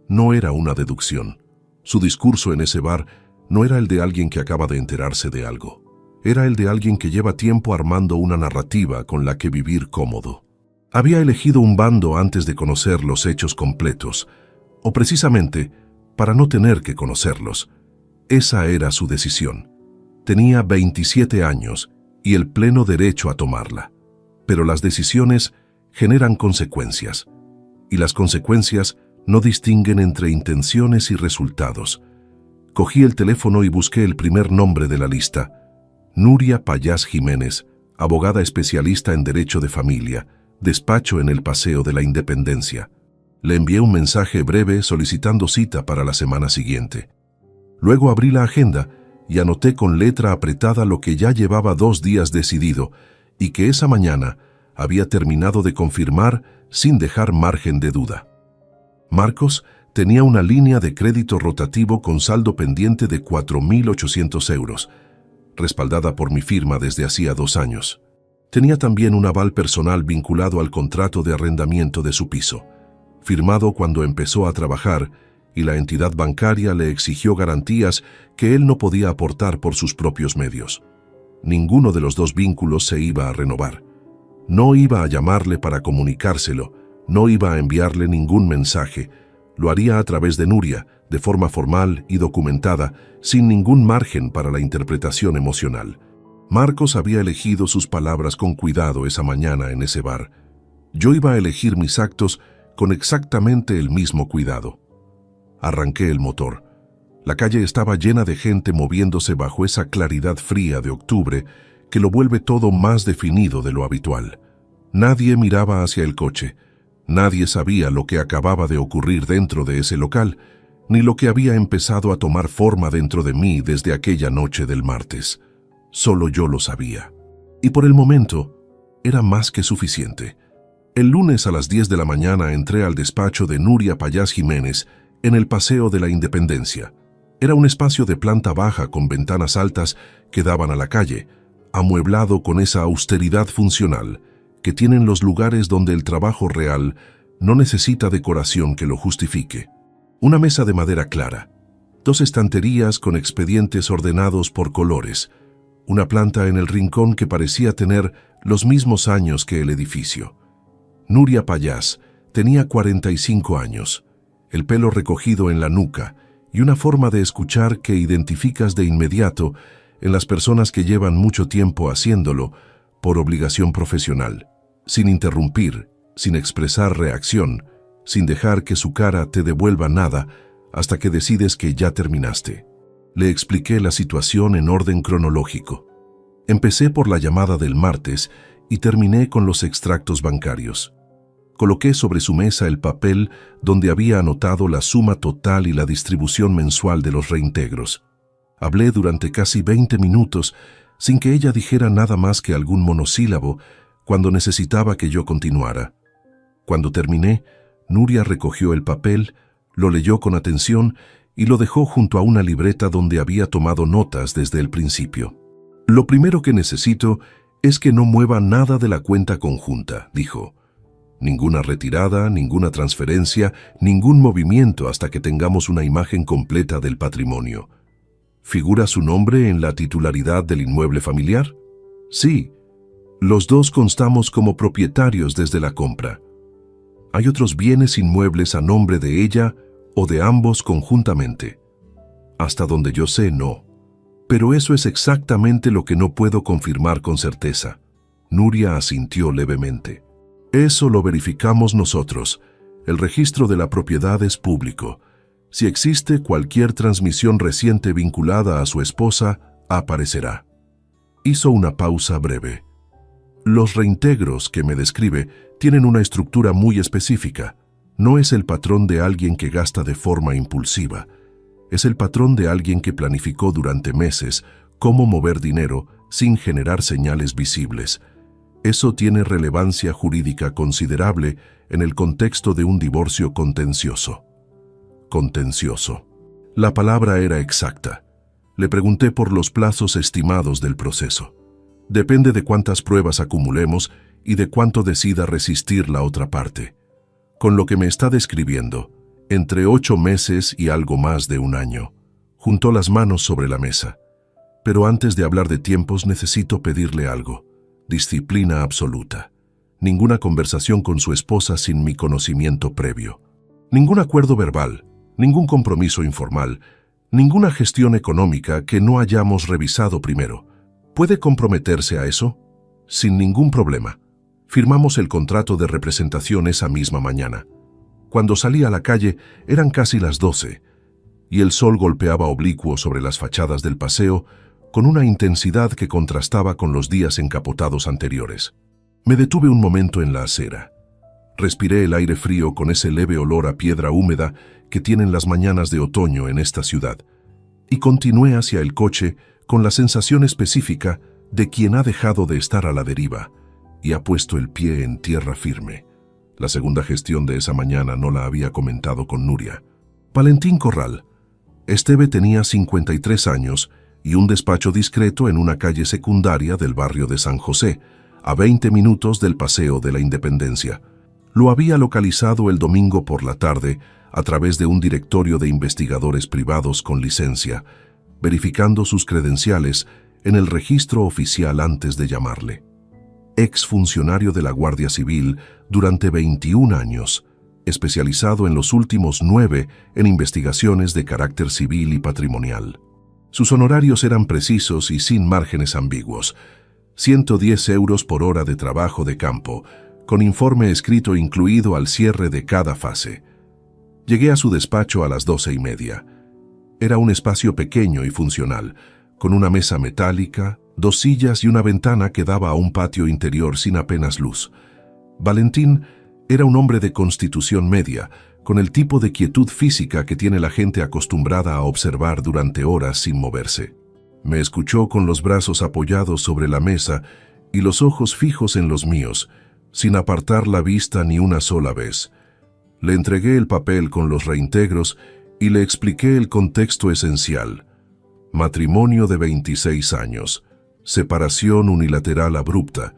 No era una deducción. Su discurso en ese bar no era el de alguien que acaba de enterarse de algo. Era el de alguien que lleva tiempo armando una narrativa con la que vivir cómodo. Había elegido un bando antes de conocer los hechos completos, o precisamente para no tener que conocerlos. Esa era su decisión. Tenía 27 años y el pleno derecho a tomarla. Pero las decisiones generan consecuencias, y las consecuencias no distinguen entre intenciones y resultados. Cogí el teléfono y busqué el primer nombre de la lista: Nuria Payás Jiménez, abogada especialista en Derecho de Familia, despacho en el Paseo de la Independencia. Le envié un mensaje breve solicitando cita para la semana siguiente. Luego abrí la agenda y anoté con letra apretada lo que ya llevaba 2 días decidido y que esa mañana había terminado de confirmar sin dejar margen de duda. Marcos tenía una línea de crédito rotativo con saldo pendiente de 4.800 euros, respaldada por mi firma desde hacía 2 años. Tenía también un aval personal vinculado al contrato de arrendamiento de su piso, firmado cuando empezó a trabajar, y la entidad bancaria le exigió garantías que él no podía aportar por sus propios medios. Ninguno de los 2 vínculos se iba a renovar. No iba a llamarle para comunicárselo, no iba a enviarle ningún mensaje. Lo haría a través de Nuria, de forma formal y documentada, sin ningún margen para la interpretación emocional. Marcos había elegido sus palabras con cuidado esa mañana en ese bar. Yo iba a elegir mis actos con exactamente el mismo cuidado. Arranqué el motor. La calle estaba llena de gente moviéndose bajo esa claridad fría de octubre que lo vuelve todo más definido de lo habitual. Nadie miraba hacia el coche. Nadie sabía lo que acababa de ocurrir dentro de ese local, ni lo que había empezado a tomar forma dentro de mí desde aquella noche del martes. Solo yo lo sabía. Y por el momento, era más que suficiente. El lunes a las 10 de la mañana entré al despacho de Nuria Payás Jiménez en el Paseo de la Independencia. Era un espacio de planta baja con ventanas altas que daban a la calle, amueblado con esa austeridad funcional que tienen los lugares donde el trabajo real no necesita decoración que lo justifique. Una mesa de madera clara, 2 estanterías con expedientes ordenados por colores, una planta en el rincón que parecía tener los mismos años que el edificio. Nuria Payás tenía 45 años, el pelo recogido en la nuca y una forma de escuchar que identificas de inmediato en las personas que llevan mucho tiempo haciéndolo por obligación profesional, sin interrumpir, sin expresar reacción, sin dejar que su cara te devuelva nada hasta que decides que ya terminaste. Le expliqué la situación en orden cronológico. Empecé por la llamada del martes y terminé con los extractos bancarios. Coloqué sobre su mesa el papel donde había anotado la suma total y la distribución mensual de los reintegros. Hablé durante casi 20 minutos sin que ella dijera nada más que algún monosílabo cuando necesitaba que yo continuara. Cuando terminé, Nuria recogió el papel, lo leyó con atención y lo dejó junto a una libreta donde había tomado notas desde el principio. «Lo primero que necesito es que no mueva nada de la cuenta conjunta», dijo. «Ninguna retirada, ninguna transferencia, ningún movimiento hasta que tengamos una imagen completa del patrimonio». «¿Figura su nombre en la titularidad del inmueble familiar?» «Sí. Los 2 constamos como propietarios desde la compra. ¿Hay otros bienes inmuebles a nombre de ella o de ambos conjuntamente?» «Hasta donde yo sé, no. Pero eso es exactamente lo que no puedo confirmar con certeza». Nuria asintió levemente. «Eso lo verificamos nosotros. El registro de la propiedad es público. Si existe cualquier transmisión reciente vinculada a su esposa, aparecerá». Hizo una pausa breve. «Los reintegros que me describe tienen una estructura muy específica. No es el patrón de alguien que gasta de forma impulsiva. Es el patrón de alguien que planificó durante meses cómo mover dinero sin generar señales visibles. Eso tiene relevancia jurídica considerable en el contexto de un divorcio contencioso. Contencioso. La palabra era exacta. Le pregunté por los plazos estimados del proceso. Depende de cuántas pruebas acumulemos y de cuánto decida resistir la otra parte. Con lo que me está describiendo, entre 8 meses y algo más de 1 año. Juntó las manos sobre la mesa. Pero antes de hablar de tiempos necesito pedirle algo. Disciplina absoluta. Ninguna conversación con su esposa sin mi conocimiento previo. Ningún acuerdo verbal, ningún compromiso informal, ninguna gestión económica que no hayamos revisado primero. ¿Puede comprometerse a eso? Sin ningún problema. Firmamos el contrato de representación esa misma mañana. Cuando salí a la calle eran casi las 12 y el sol golpeaba oblicuo sobre las fachadas del paseo con una intensidad que contrastaba con los días encapotados anteriores. Me detuve un momento en la acera. Respiré el aire frío con ese leve olor a piedra húmeda que tienen las mañanas de otoño en esta ciudad y continué hacia el coche con la sensación específica de quien ha dejado de estar a la deriva y ha puesto el pie en tierra firme. La segunda gestión de esa mañana no la había comentado con Nuria. Valentín Corral. Esteve tenía 53 años y un despacho discreto en una calle secundaria del barrio de San José, a 20 minutos del Paseo de la Independencia. Lo había localizado el domingo por la tarde a través de un directorio de investigadores privados con licencia, verificando sus credenciales en el registro oficial antes de llamarle. Exfuncionario de la Guardia Civil durante 21 años, especializado en los últimos 9 en investigaciones de carácter civil y patrimonial. Sus honorarios eran precisos y sin márgenes ambiguos. 110 euros por hora de trabajo de campo, con informe escrito incluido al cierre de cada fase. Llegué a su despacho a las 12:30. Era un espacio pequeño y funcional, con una mesa metálica, 2 sillas y una ventana que daba a un patio interior sin apenas luz. Valentín era un hombre de constitución media, con el tipo de quietud física que tiene la gente acostumbrada a observar durante horas sin moverse. Me escuchó con los brazos apoyados sobre la mesa y los ojos fijos en los míos, sin apartar la vista ni una sola vez. Le entregué el papel con los reintegros y le expliqué el contexto esencial. Matrimonio de 26 años, separación unilateral abrupta,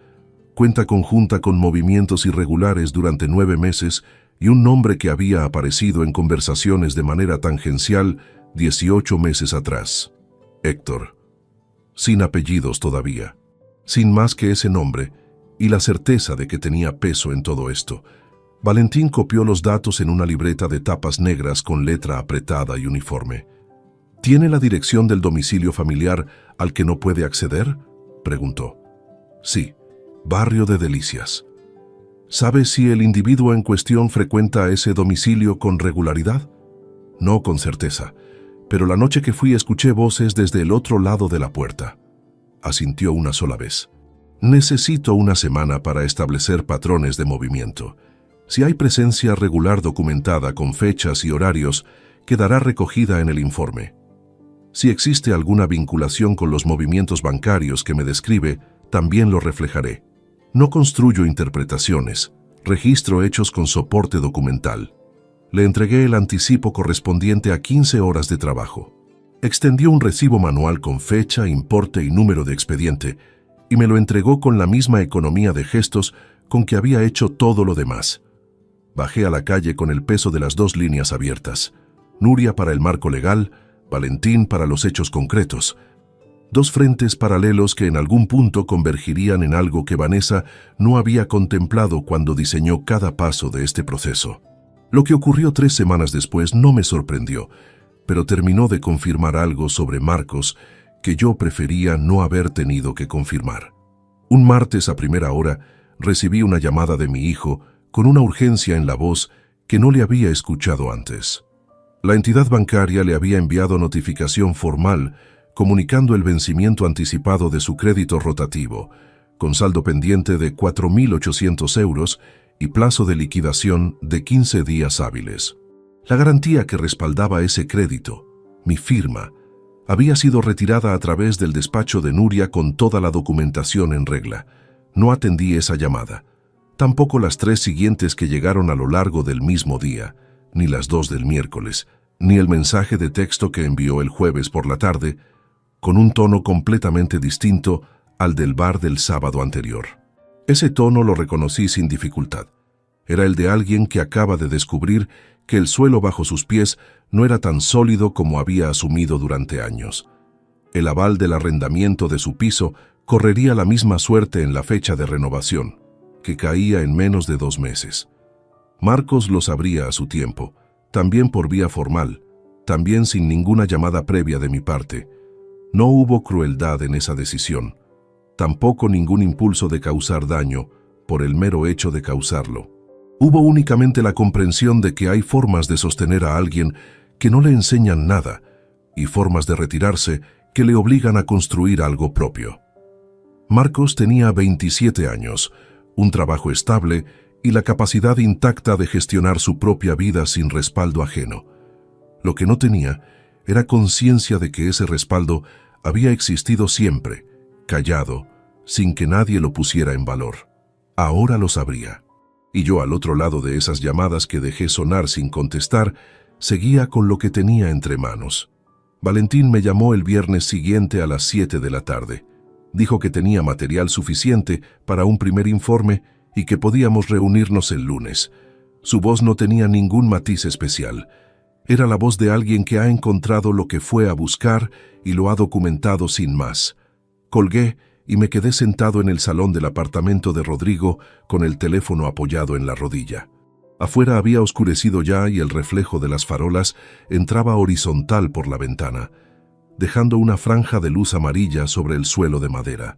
cuenta conjunta con movimientos irregulares durante 9 meses y un nombre que había aparecido en conversaciones de manera tangencial 18 meses atrás. Héctor. Sin apellidos todavía, sin más que ese nombre y la certeza de que tenía peso en todo esto. Valentín copió los datos en una libreta de tapas negras con letra apretada y uniforme. ¿Tiene la dirección del domicilio familiar al que no puede acceder?, preguntó. Sí, barrio de Delicias. ¿Sabe si el individuo en cuestión frecuenta ese domicilio con regularidad? No con certeza, pero la noche que fui escuché voces desde el otro lado de la puerta. Asintió una sola vez. Necesito una semana para establecer patrones de movimiento. Si hay presencia regular documentada con fechas y horarios, quedará recogida en el informe. Si existe alguna vinculación con los movimientos bancarios que me describe, también lo reflejaré. No construyo interpretaciones, registro hechos con soporte documental. Le entregué el anticipo correspondiente a 15 horas de trabajo. Extendió un recibo manual con fecha, importe y número de expediente, y me lo entregó con la misma economía de gestos con que había hecho todo lo demás. Bajé a la calle con el peso de las 2 líneas abiertas. Nuria para el marco legal, Valentín para los hechos concretos. 2 frentes paralelos que en algún punto convergirían en algo que Vanessa no había contemplado cuando diseñó cada paso de este proceso. Lo que ocurrió 3 semanas después no me sorprendió, pero terminó de confirmar algo sobre Marcos que yo prefería no haber tenido que confirmar. Un martes a primera hora recibí una llamada de mi hijo con una urgencia en la voz que no le había escuchado antes. La entidad bancaria le había enviado notificación formal comunicando el vencimiento anticipado de su crédito rotativo, con saldo pendiente de 4.800 euros y plazo de liquidación de 15 días hábiles. La garantía que respaldaba ese crédito, mi firma, había sido retirada a través del despacho de Nuria con toda la documentación en regla. No atendí esa llamada. Tampoco las 3 siguientes que llegaron a lo largo del mismo día, ni las 2 del miércoles, ni el mensaje de texto que envió el jueves por la tarde, con un tono completamente distinto al del bar del sábado anterior. Ese tono lo reconocí sin dificultad. Era el de alguien que acaba de descubrir que el suelo bajo sus pies no era tan sólido como había asumido durante años. El aval del arrendamiento de su piso correría la misma suerte en la fecha de renovación, que caía en menos de 2 meses. Marcos lo sabría a su tiempo, también por vía formal, también sin ninguna llamada previa de mi parte. No hubo crueldad en esa decisión, tampoco ningún impulso de causar daño por el mero hecho de causarlo. Hubo únicamente la comprensión de que hay formas de sostener a alguien que no le enseñan nada y formas de retirarse que le obligan a construir algo propio. Marcos tenía 27 años, un trabajo estable y la capacidad intacta de gestionar su propia vida sin respaldo ajeno. Lo que no tenía era conciencia de que ese respaldo había existido siempre, callado, sin que nadie lo pusiera en valor. Ahora lo sabría. Y yo, al otro lado de esas llamadas que dejé sonar sin contestar, seguía con lo que tenía entre manos. Valentín me llamó el viernes siguiente a las 7 de la tarde. Dijo que tenía material suficiente para un primer informe y que podíamos reunirnos el lunes. Su voz no tenía ningún matiz especial. Era la voz de alguien que ha encontrado lo que fue a buscar y lo ha documentado sin más. Colgué y me quedé sentado en el salón del apartamento de Rodrigo con el teléfono apoyado en la rodilla. Afuera había oscurecido ya y el reflejo de las farolas entraba horizontal por la ventana, dejando una franja de luz amarilla sobre el suelo de madera.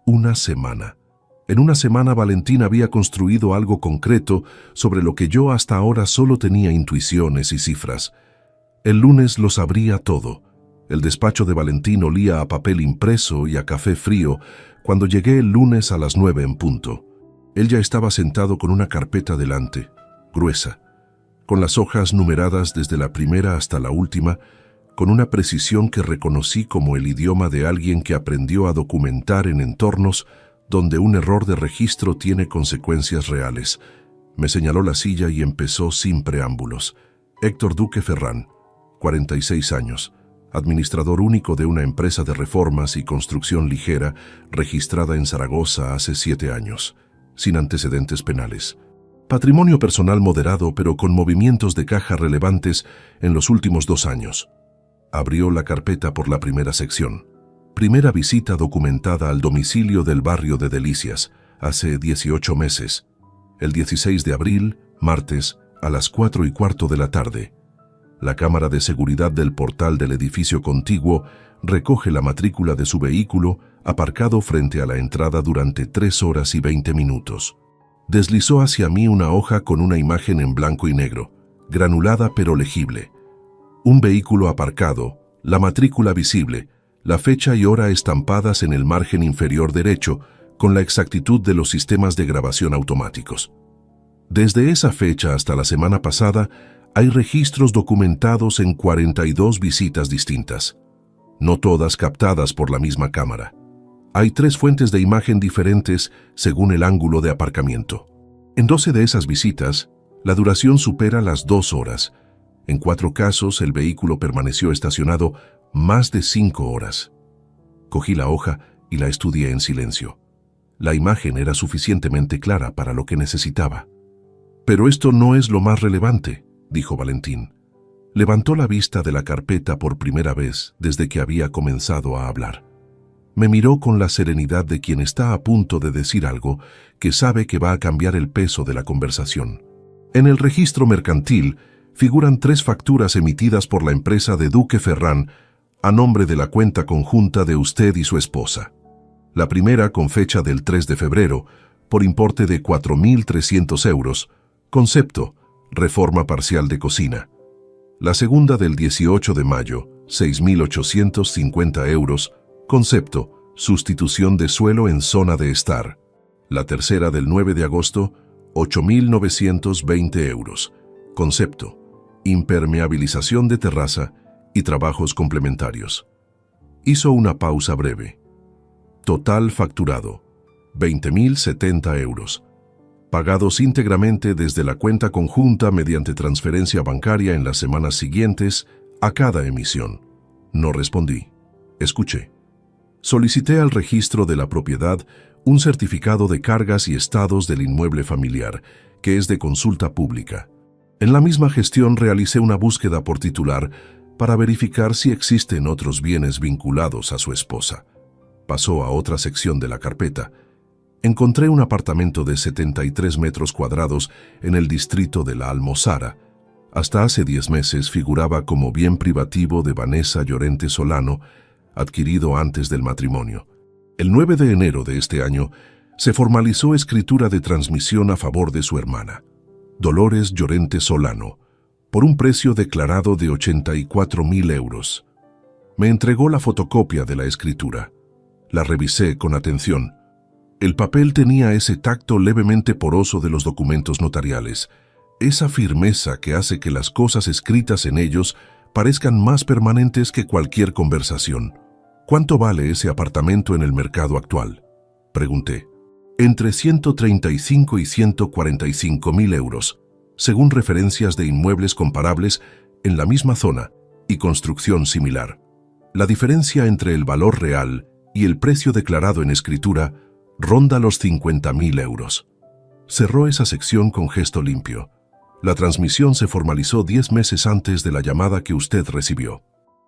Una semana. En una semana Valentín había construido algo concreto sobre lo que yo hasta ahora solo tenía intuiciones y cifras. El lunes lo sabría todo. El despacho de Valentín olía a papel impreso y a café frío cuando llegué el lunes a las 9 en punto. Él ya estaba sentado con una carpeta delante, gruesa, con las hojas numeradas desde la primera hasta la última, con una precisión que reconocí como el idioma de alguien que aprendió a documentar en entornos donde un error de registro tiene consecuencias reales. Me señaló la silla y empezó sin preámbulos. Héctor Duque Ferrán, 46 años. Administrador único de una empresa de reformas y construcción ligera registrada en Zaragoza hace 7 años, sin antecedentes penales. Patrimonio personal moderado pero con movimientos de caja relevantes en los últimos 2 años. Abrió la carpeta por la primera sección. Primera visita documentada al domicilio del barrio de Delicias, hace 18 meses. El 16 de abril, martes, a las 4:15 de la tarde. La cámara de seguridad del portal del edificio contiguo recoge la matrícula de su vehículo aparcado frente a la entrada durante 3 horas y 20 minutos. Deslizó hacia mí una hoja con una imagen en blanco y negro, granulada pero legible. Un vehículo aparcado, la matrícula visible, la fecha y hora estampadas en el margen inferior derecho con la exactitud de los sistemas de grabación automáticos. Desde esa fecha hasta la semana pasada, hay registros documentados en 42 visitas distintas, no todas captadas por la misma cámara. Hay 3 fuentes de imagen diferentes según el ángulo de aparcamiento. En 12 de esas visitas, la duración supera las 2 horas. En 4 casos, el vehículo permaneció estacionado más de 5 horas. Cogí la hoja y la estudié en silencio. La imagen era suficientemente clara para lo que necesitaba. Pero esto no es lo más relevante, dijo Valentín. Levantó la vista de la carpeta por primera vez desde que había comenzado a hablar. Me miró con la serenidad de quien está a punto de decir algo que sabe que va a cambiar el peso de la conversación. En el registro mercantil figuran 3 facturas emitidas por la empresa de Duque Ferrán a nombre de la cuenta conjunta de usted y su esposa. La primera con fecha del 3 de febrero, por importe de 4.300 euros, concepto, reforma parcial de cocina. La segunda del 18 de mayo, 6.850 euros, concepto, sustitución de suelo en zona de estar. La tercera del 9 de agosto, 8.920 euros, concepto, impermeabilización de terraza y trabajos complementarios. Hizo una pausa breve. Total facturado, 20.070 euros. Pagados íntegramente desde la cuenta conjunta mediante transferencia bancaria en las semanas siguientes a cada emisión. No respondí. Escuché. Solicité al registro de la propiedad un certificado de cargas y estados del inmueble familiar, que es de consulta pública. En la misma gestión realicé una búsqueda por titular para verificar si existen otros bienes vinculados a su esposa. Pasó a otra sección de la carpeta. Encontré un apartamento de 73 metros cuadrados en el distrito de La Almozara. Hasta hace 10 meses figuraba como bien privativo de Vanessa Llorente Solano, adquirido antes del matrimonio. El 9 de enero de este año se formalizó escritura de transmisión a favor de su hermana, Dolores Llorente Solano, por un precio declarado de 84.000 euros. Me entregó la fotocopia de la escritura. La revisé con atención. El papel tenía ese tacto levemente poroso de los documentos notariales, esa firmeza que hace que las cosas escritas en ellos parezcan más permanentes que cualquier conversación. ¿Cuánto vale ese apartamento en el mercado actual?, pregunté. Entre 135 y 145.000 euros, según referencias de inmuebles comparables en la misma zona y construcción similar. La diferencia entre el valor real y el precio declarado en escritura ronda los 50.000 euros. Cerró esa sección con gesto limpio. La transmisión se formalizó 10 meses antes de la llamada que usted recibió.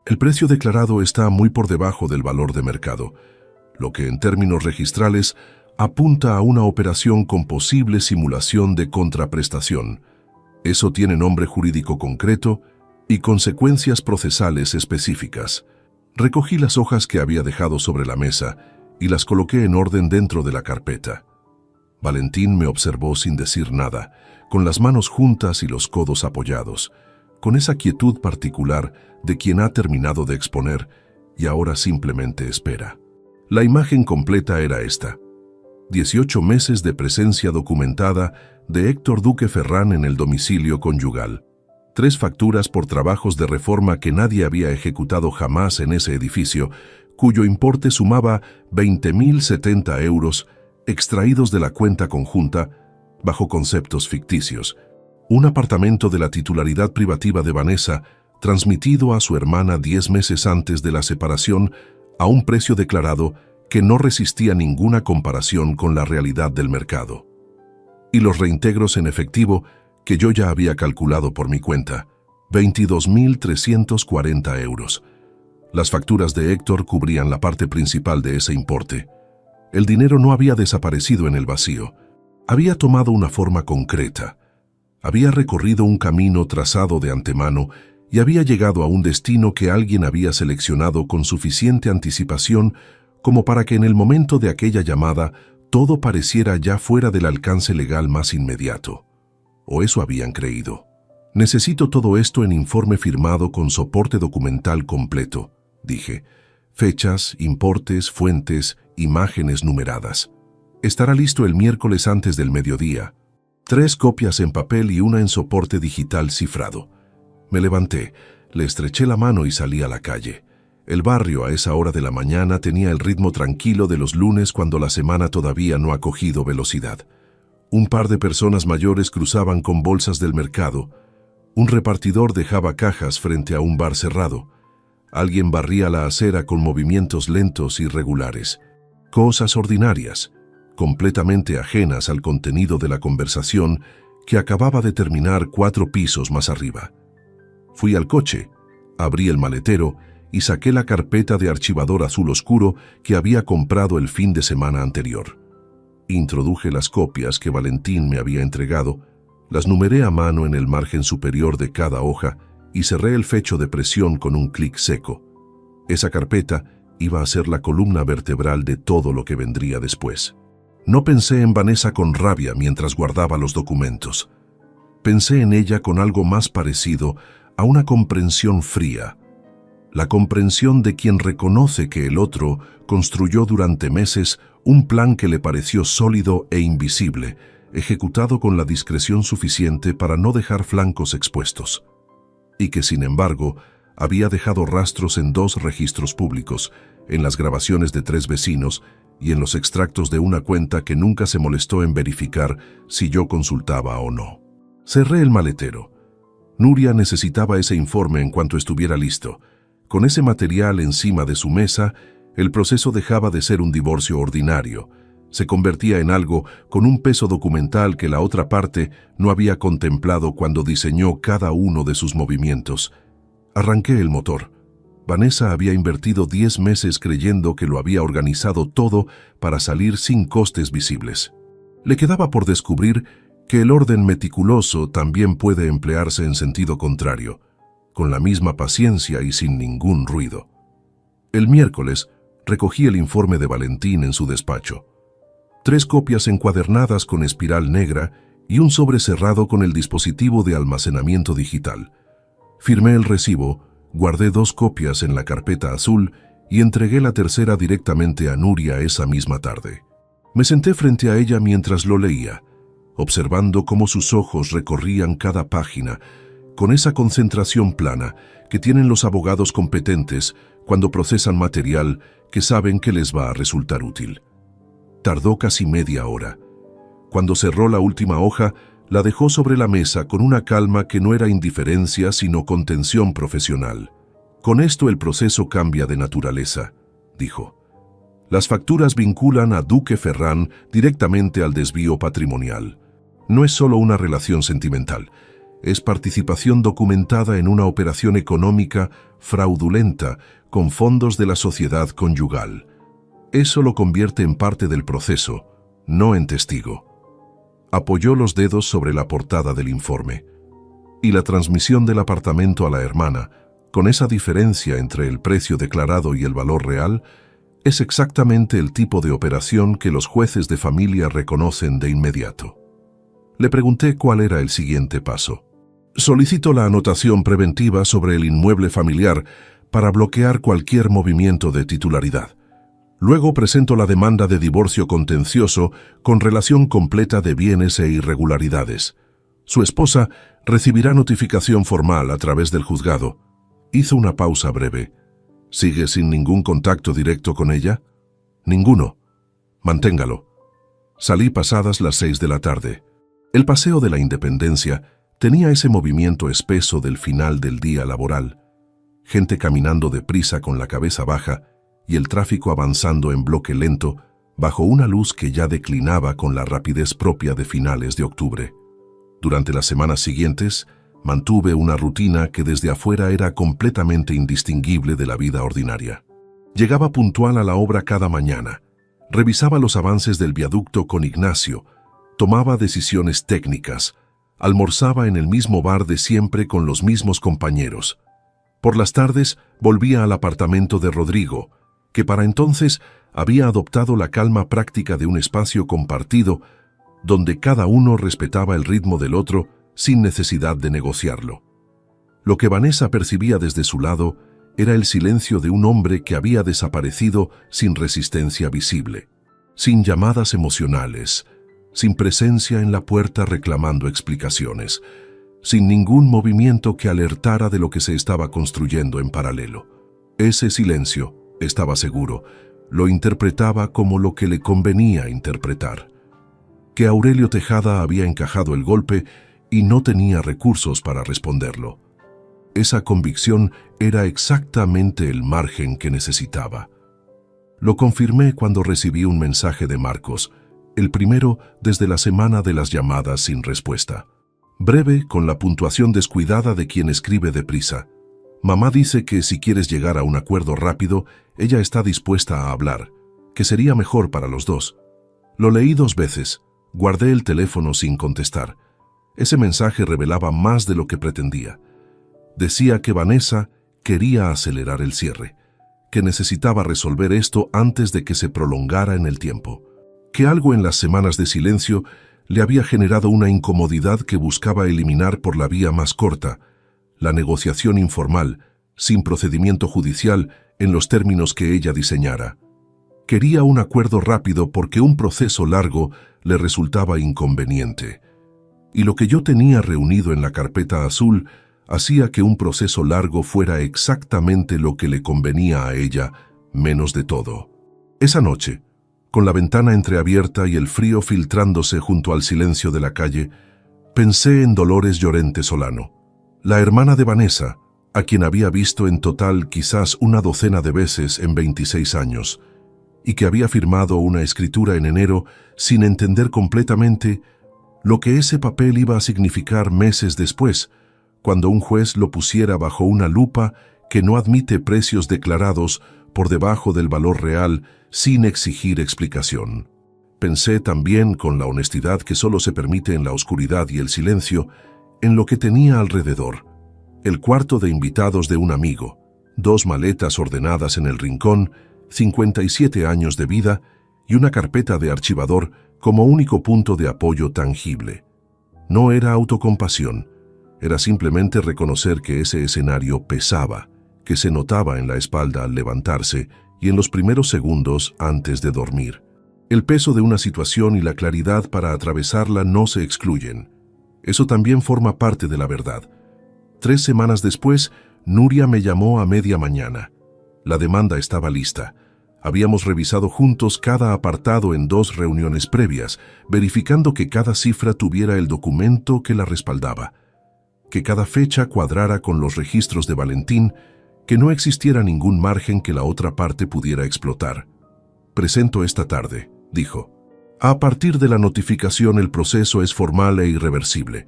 El precio declarado está muy por debajo del valor de mercado, lo que en términos registrales apunta a una operación con posible simulación de contraprestación. Eso tiene nombre jurídico concreto y consecuencias procesales específicas. Recogí las hojas que había dejado sobre la mesa y las coloqué en orden dentro de la carpeta. Valentín me observó sin decir nada, con las manos juntas y los codos apoyados, con esa quietud particular de quien ha terminado de exponer y ahora simplemente espera. La imagen completa era esta: 18 meses de presencia documentada de Héctor Duque Ferrán en el domicilio conyugal. 3 facturas por trabajos de reforma que nadie había ejecutado jamás en ese edificio, cuyo importe sumaba 20.070 euros extraídos de la cuenta conjunta bajo conceptos ficticios. Un apartamento de la titularidad privativa de Vanessa, transmitido a su hermana 10 meses antes de la separación a un precio declarado que no resistía ninguna comparación con la realidad del mercado. Y los reintegros en efectivo que yo ya había calculado por mi cuenta, 22.340 euros. Las facturas de Héctor cubrían la parte principal de ese importe. El dinero no había desaparecido en el vacío. Había tomado una forma concreta. Había recorrido un camino trazado de antemano y había llegado a un destino que alguien había seleccionado con suficiente anticipación como para que en el momento de aquella llamada todo pareciera ya fuera del alcance legal más inmediato. O eso habían creído. Necesito todo esto en informe firmado con soporte documental completo, dije. Fechas, importes, fuentes, imágenes numeradas. Estará listo el miércoles antes del mediodía. 3 copias en papel y una en soporte digital cifrado. Me levanté, le estreché la mano y salí a la calle. El barrio a esa hora de la mañana tenía el ritmo tranquilo de los lunes cuando la semana todavía no ha cogido velocidad. Un par de personas mayores cruzaban con bolsas del mercado. Un repartidor dejaba cajas frente a un bar cerrado. Alguien barría la acera con movimientos lentos y regulares. Cosas ordinarias, completamente ajenas al contenido de la conversación que acababa de terminar 4 pisos más arriba. Fui al coche, abrí el maletero y saqué la carpeta de archivador azul oscuro que había comprado el fin de semana anterior. Introduje las copias que Valentín me había entregado, las numeré a mano en el margen superior de cada hoja y cerré el fecho de presión con un clic seco. Esa carpeta iba a ser la columna vertebral de todo lo que vendría después. No pensé en Vanessa con rabia mientras guardaba los documentos. Pensé en ella con algo más parecido a una comprensión fría, la comprensión de quien reconoce que el otro construyó durante meses un plan que le pareció sólido e invisible, ejecutado con la discreción suficiente para no dejar flancos expuestos, y que sin embargo había dejado rastros en 2 registros públicos, en las grabaciones de 3 vecinos y en los extractos de una cuenta que nunca se molestó en verificar si yo consultaba o no. Cerré el maletero. Nuria necesitaba ese informe en cuanto estuviera listo. Con ese material encima de su mesa, el proceso dejaba de ser un divorcio ordinario. Se convertía en algo con un peso documental que la otra parte no había contemplado cuando diseñó cada uno de sus movimientos. Arranqué el motor. Vanessa había invertido 10 meses creyendo que lo había organizado todo para salir sin costes visibles. Le quedaba por descubrir que el orden meticuloso también puede emplearse en sentido contrario, con la misma paciencia y sin ningún ruido. El miércoles recogí el informe de Valentín en su despacho. 3 copias encuadernadas con espiral negra y un sobre cerrado con el dispositivo de almacenamiento digital. Firmé el recibo, guardé 2 copias en la carpeta azul y entregué la tercera directamente a Nuria esa misma tarde. Me senté frente a ella mientras lo leía, observando cómo sus ojos recorrían cada página, con esa concentración plana que tienen los abogados competentes cuando procesan material que saben que les va a resultar útil. Tardó casi media hora. Cuando cerró la última hoja, la dejó sobre la mesa con una calma que no era indiferencia sino contención profesional. Con esto el proceso cambia de naturaleza, dijo. Las facturas vinculan a Duque Ferrán directamente al desvío patrimonial. No es solo una relación sentimental, es participación documentada en una operación económica fraudulenta con fondos de la sociedad conyugal. Eso lo convierte en parte del proceso, no en testigo. Apoyó los dedos sobre la portada del informe. Y la transmisión del apartamento a la hermana, con esa diferencia entre el precio declarado y el valor real, es exactamente el tipo de operación que los jueces de familia reconocen de inmediato. Le pregunté cuál era el siguiente paso. Solicito la anotación preventiva sobre el inmueble familiar para bloquear cualquier movimiento de titularidad. Luego presento la demanda de divorcio contencioso con relación completa de bienes e irregularidades. Su esposa recibirá notificación formal a través del juzgado. Hizo una pausa breve. ¿Sigue sin ningún contacto directo con ella? Ninguno. Manténgalo. Salí pasadas las 6 de la tarde. El paseo de la Independencia tenía ese movimiento espeso del final del día laboral. Gente caminando deprisa con la cabeza baja y el tráfico avanzando en bloque lento bajo una luz que ya declinaba con la rapidez propia de finales de octubre. Durante las semanas siguientes, mantuve una rutina que desde afuera era completamente indistinguible de la vida ordinaria. Llegaba puntual a la obra cada mañana, revisaba los avances del viaducto con Ignacio, tomaba decisiones técnicas, almorzaba en el mismo bar de siempre con los mismos compañeros. Por las tardes volvía al apartamento de Rodrigo, que para entonces había adoptado la calma práctica de un espacio compartido donde cada uno respetaba el ritmo del otro sin necesidad de negociarlo. Lo que Vanessa percibía desde su lado era el silencio de un hombre que había desaparecido sin resistencia visible, sin llamadas emocionales, sin presencia en la puerta reclamando explicaciones, sin ningún movimiento que alertara de lo que se estaba construyendo en paralelo. Ese silencio, estaba seguro, lo interpretaba como lo que le convenía interpretar. Que Aurelio Tejada había encajado el golpe y no tenía recursos para responderlo. Esa convicción era exactamente el margen que necesitaba. Lo confirmé cuando recibí un mensaje de Marcos, el primero desde la semana de las llamadas sin respuesta. Breve, con la puntuación descuidada de quien escribe deprisa. Mamá dice que si quieres llegar a un acuerdo rápido, ella está dispuesta a hablar, que sería mejor para los dos. Lo leí 2 veces, guardé el teléfono sin contestar. Ese mensaje revelaba más de lo que pretendía. Decía que Vanessa quería acelerar el cierre, que necesitaba resolver esto antes de que se prolongara en el tiempo, que algo en las semanas de silencio le había generado una incomodidad que buscaba eliminar por la vía más corta, la negociación informal, sin procedimiento judicial en los términos que ella diseñara. Quería un acuerdo rápido porque un proceso largo le resultaba inconveniente. Y lo que yo tenía reunido en la carpeta azul hacía que un proceso largo fuera exactamente lo que le convenía a ella, menos de todo. Esa noche, con la ventana entreabierta y el frío filtrándose junto al silencio de la calle, pensé en Dolores Llorente Solano, la hermana de Vanessa, a quien había visto en total quizás una docena de veces en 26 años, y que había firmado una escritura en enero sin entender completamente lo que ese papel iba a significar meses después, cuando un juez lo pusiera bajo una lupa que no admite precios declarados por debajo del valor real sin exigir explicación. Pensé también, con la honestidad que solo se permite en la oscuridad y el silencio, en lo que tenía alrededor: el cuarto de invitados de un amigo, 2 maletas ordenadas en el rincón, 57 años de vida y una carpeta de archivador como único punto de apoyo tangible. No era autocompasión, era simplemente reconocer que ese escenario pesaba, que se notaba en la espalda al levantarse y en los primeros segundos antes de dormir. El peso de una situación y la claridad para atravesarla no se excluyen. Eso también forma parte de la verdad. 3 semanas después, Nuria me llamó a media mañana. La demanda estaba lista. Habíamos revisado juntos cada apartado en 2 reuniones previas, verificando que cada cifra tuviera el documento que la respaldaba, que cada fecha cuadrara con los registros de Valentín, que no existiera ningún margen que la otra parte pudiera explotar. «Presento esta tarde», dijo. «A partir de la notificación el proceso es formal e irreversible.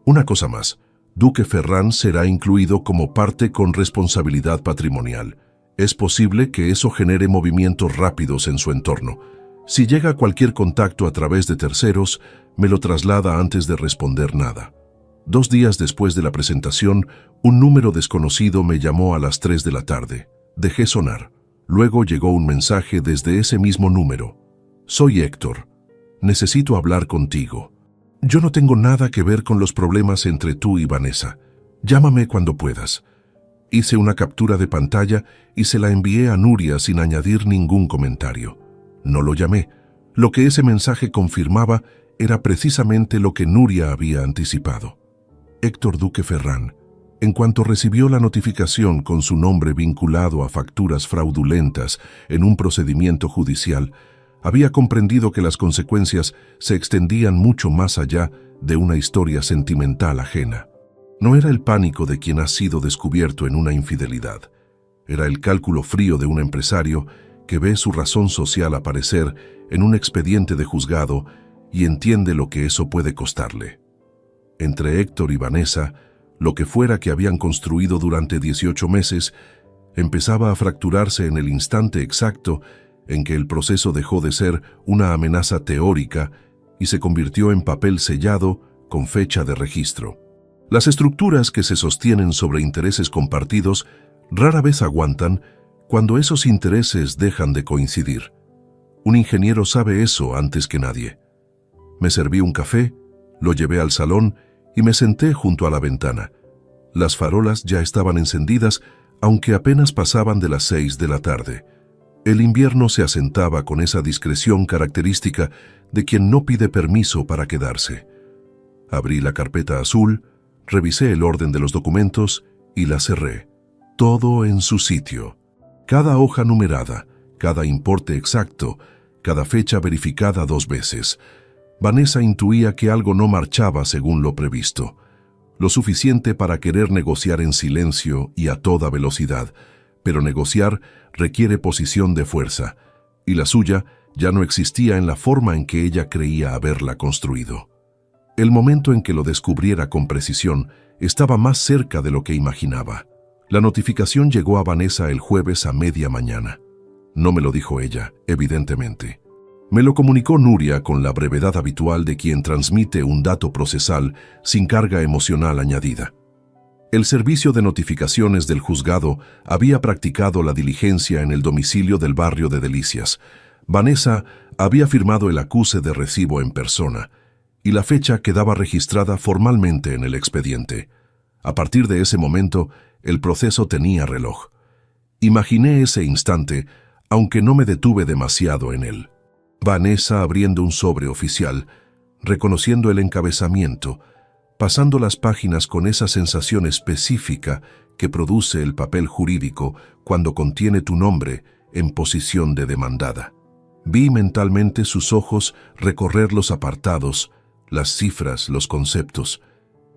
Una cosa más, Duque Ferrán será incluido como parte con responsabilidad patrimonial. Es posible que eso genere movimientos rápidos en su entorno. Si llega cualquier contacto a través de terceros, me lo traslada antes de responder nada». 2 días después de la presentación, un número desconocido me llamó a las 3 de la tarde. Dejé sonar. Luego llegó un mensaje desde ese mismo número. «Soy Héctor. Necesito hablar contigo. Yo no tengo nada que ver con los problemas entre tú y Vanessa. Llámame cuando puedas». Hice una captura de pantalla y se la envié a Nuria sin añadir ningún comentario. No lo llamé. Lo que ese mensaje confirmaba era precisamente lo que Nuria había anticipado. Héctor Duque Ferrán, en cuanto recibió la notificación con su nombre vinculado a facturas fraudulentas en un procedimiento judicial, había comprendido que las consecuencias se extendían mucho más allá de una historia sentimental ajena. No era el pánico de quien ha sido descubierto en una infidelidad. Era el cálculo frío de un empresario que ve su razón social aparecer en un expediente de juzgado y entiende lo que eso puede costarle. Entre Héctor y Vanessa, lo que fuera que habían construido durante 18 meses, empezaba a fracturarse en el instante exacto en que el proceso dejó de ser una amenaza teórica y se convirtió en papel sellado con fecha de registro. Las estructuras que se sostienen sobre intereses compartidos rara vez aguantan cuando esos intereses dejan de coincidir. Un ingeniero sabe eso antes que nadie. Me serví un café, lo llevé al salón y me senté junto a la ventana. Las farolas ya estaban encendidas, aunque apenas pasaban de las 6 de la tarde. El invierno se asentaba con esa discreción característica de quien no pide permiso para quedarse. Abrí la carpeta azul, revisé el orden de los documentos y la cerré. Todo en su sitio. Cada hoja numerada, cada importe exacto, cada fecha verificada 2 veces. Vanessa intuía que algo no marchaba según lo previsto. Lo suficiente para querer negociar en silencio y a toda velocidad, pero negociar requiere posición de fuerza, y la suya ya no existía en la forma en que ella creía haberla construido. El momento en que lo descubriera con precisión estaba más cerca de lo que imaginaba. La notificación llegó a Vanessa el jueves a media mañana. No me lo dijo ella, evidentemente. Me lo comunicó Nuria con la brevedad habitual de quien transmite un dato procesal sin carga emocional añadida. El servicio de notificaciones del juzgado había practicado la diligencia en el domicilio del barrio de Delicias. Vanessa había firmado el acuse de recibo en persona, y la fecha quedaba registrada formalmente en el expediente. A partir de ese momento, el proceso tenía reloj. Imaginé ese instante, aunque no me detuve demasiado en él. Vanessa abriendo un sobre oficial, reconociendo el encabezamiento, pasando las páginas con esa sensación específica que produce el papel jurídico cuando contiene tu nombre en posición de demandada. Vi mentalmente sus ojos recorrer los apartados, las cifras, los conceptos,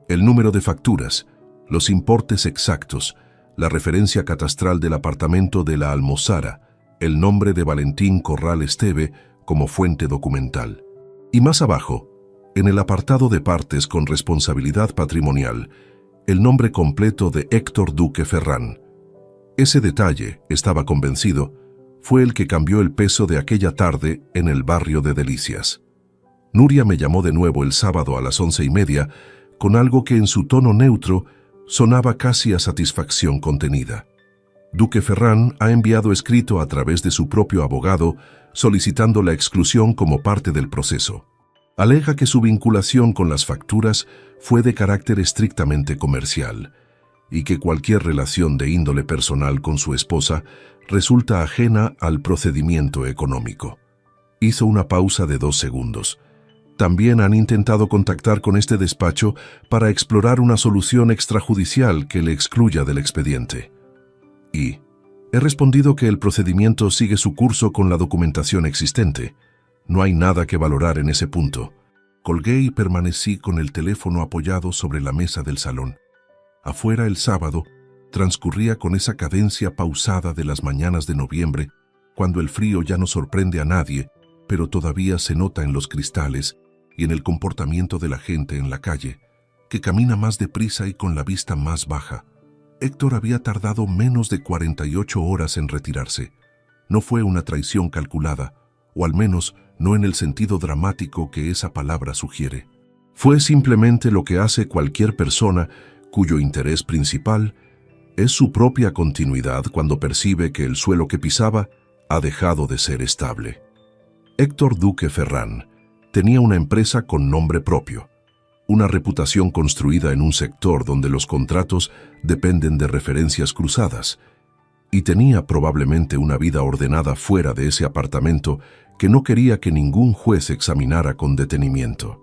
el número de facturas, los importes exactos, la referencia catastral del apartamento de la Almozara, el nombre de Valentín Corral Esteve como fuente documental. Y más abajo, en el apartado de partes con responsabilidad patrimonial, el nombre completo de Héctor Duque Ferrán. Ese detalle, estaba convencido, fue el que cambió el peso de aquella tarde en el barrio de Delicias. Nuria me llamó de nuevo el sábado a las 11:30 con algo que en su tono neutro sonaba casi a satisfacción contenida. Duque Ferrán ha enviado escrito a través de su propio abogado solicitando la exclusión como parte del proceso. Alega que su vinculación con las facturas fue de carácter estrictamente comercial y que cualquier relación de índole personal con su esposa resulta ajena al procedimiento económico. Hizo una pausa de 2 segundos. También han intentado contactar con este despacho para explorar una solución extrajudicial que le excluya del expediente. Y he respondido que el procedimiento sigue su curso con la documentación existente. No hay nada que valorar en ese punto. Colgué y permanecí con el teléfono apoyado sobre la mesa del salón. Afuera el sábado transcurría con esa cadencia pausada de las mañanas de noviembre, cuando el frío ya no sorprende a nadie, pero todavía se nota en los cristales y en el comportamiento de la gente en la calle, que camina más deprisa y con la vista más baja. Héctor había tardado menos de 48 horas en retirarse. No fue una traición calculada, o al menos no en el sentido dramático que esa palabra sugiere. Fue simplemente lo que hace cualquier persona cuyo interés principal es su propia continuidad cuando percibe que el suelo que pisaba ha dejado de ser estable. Héctor Duque Ferrán tenía una empresa con nombre propio, una reputación construida en un sector donde los contratos dependen de referencias cruzadas, y tenía probablemente una vida ordenada fuera de ese apartamento que no quería que ningún juez examinara con detenimiento.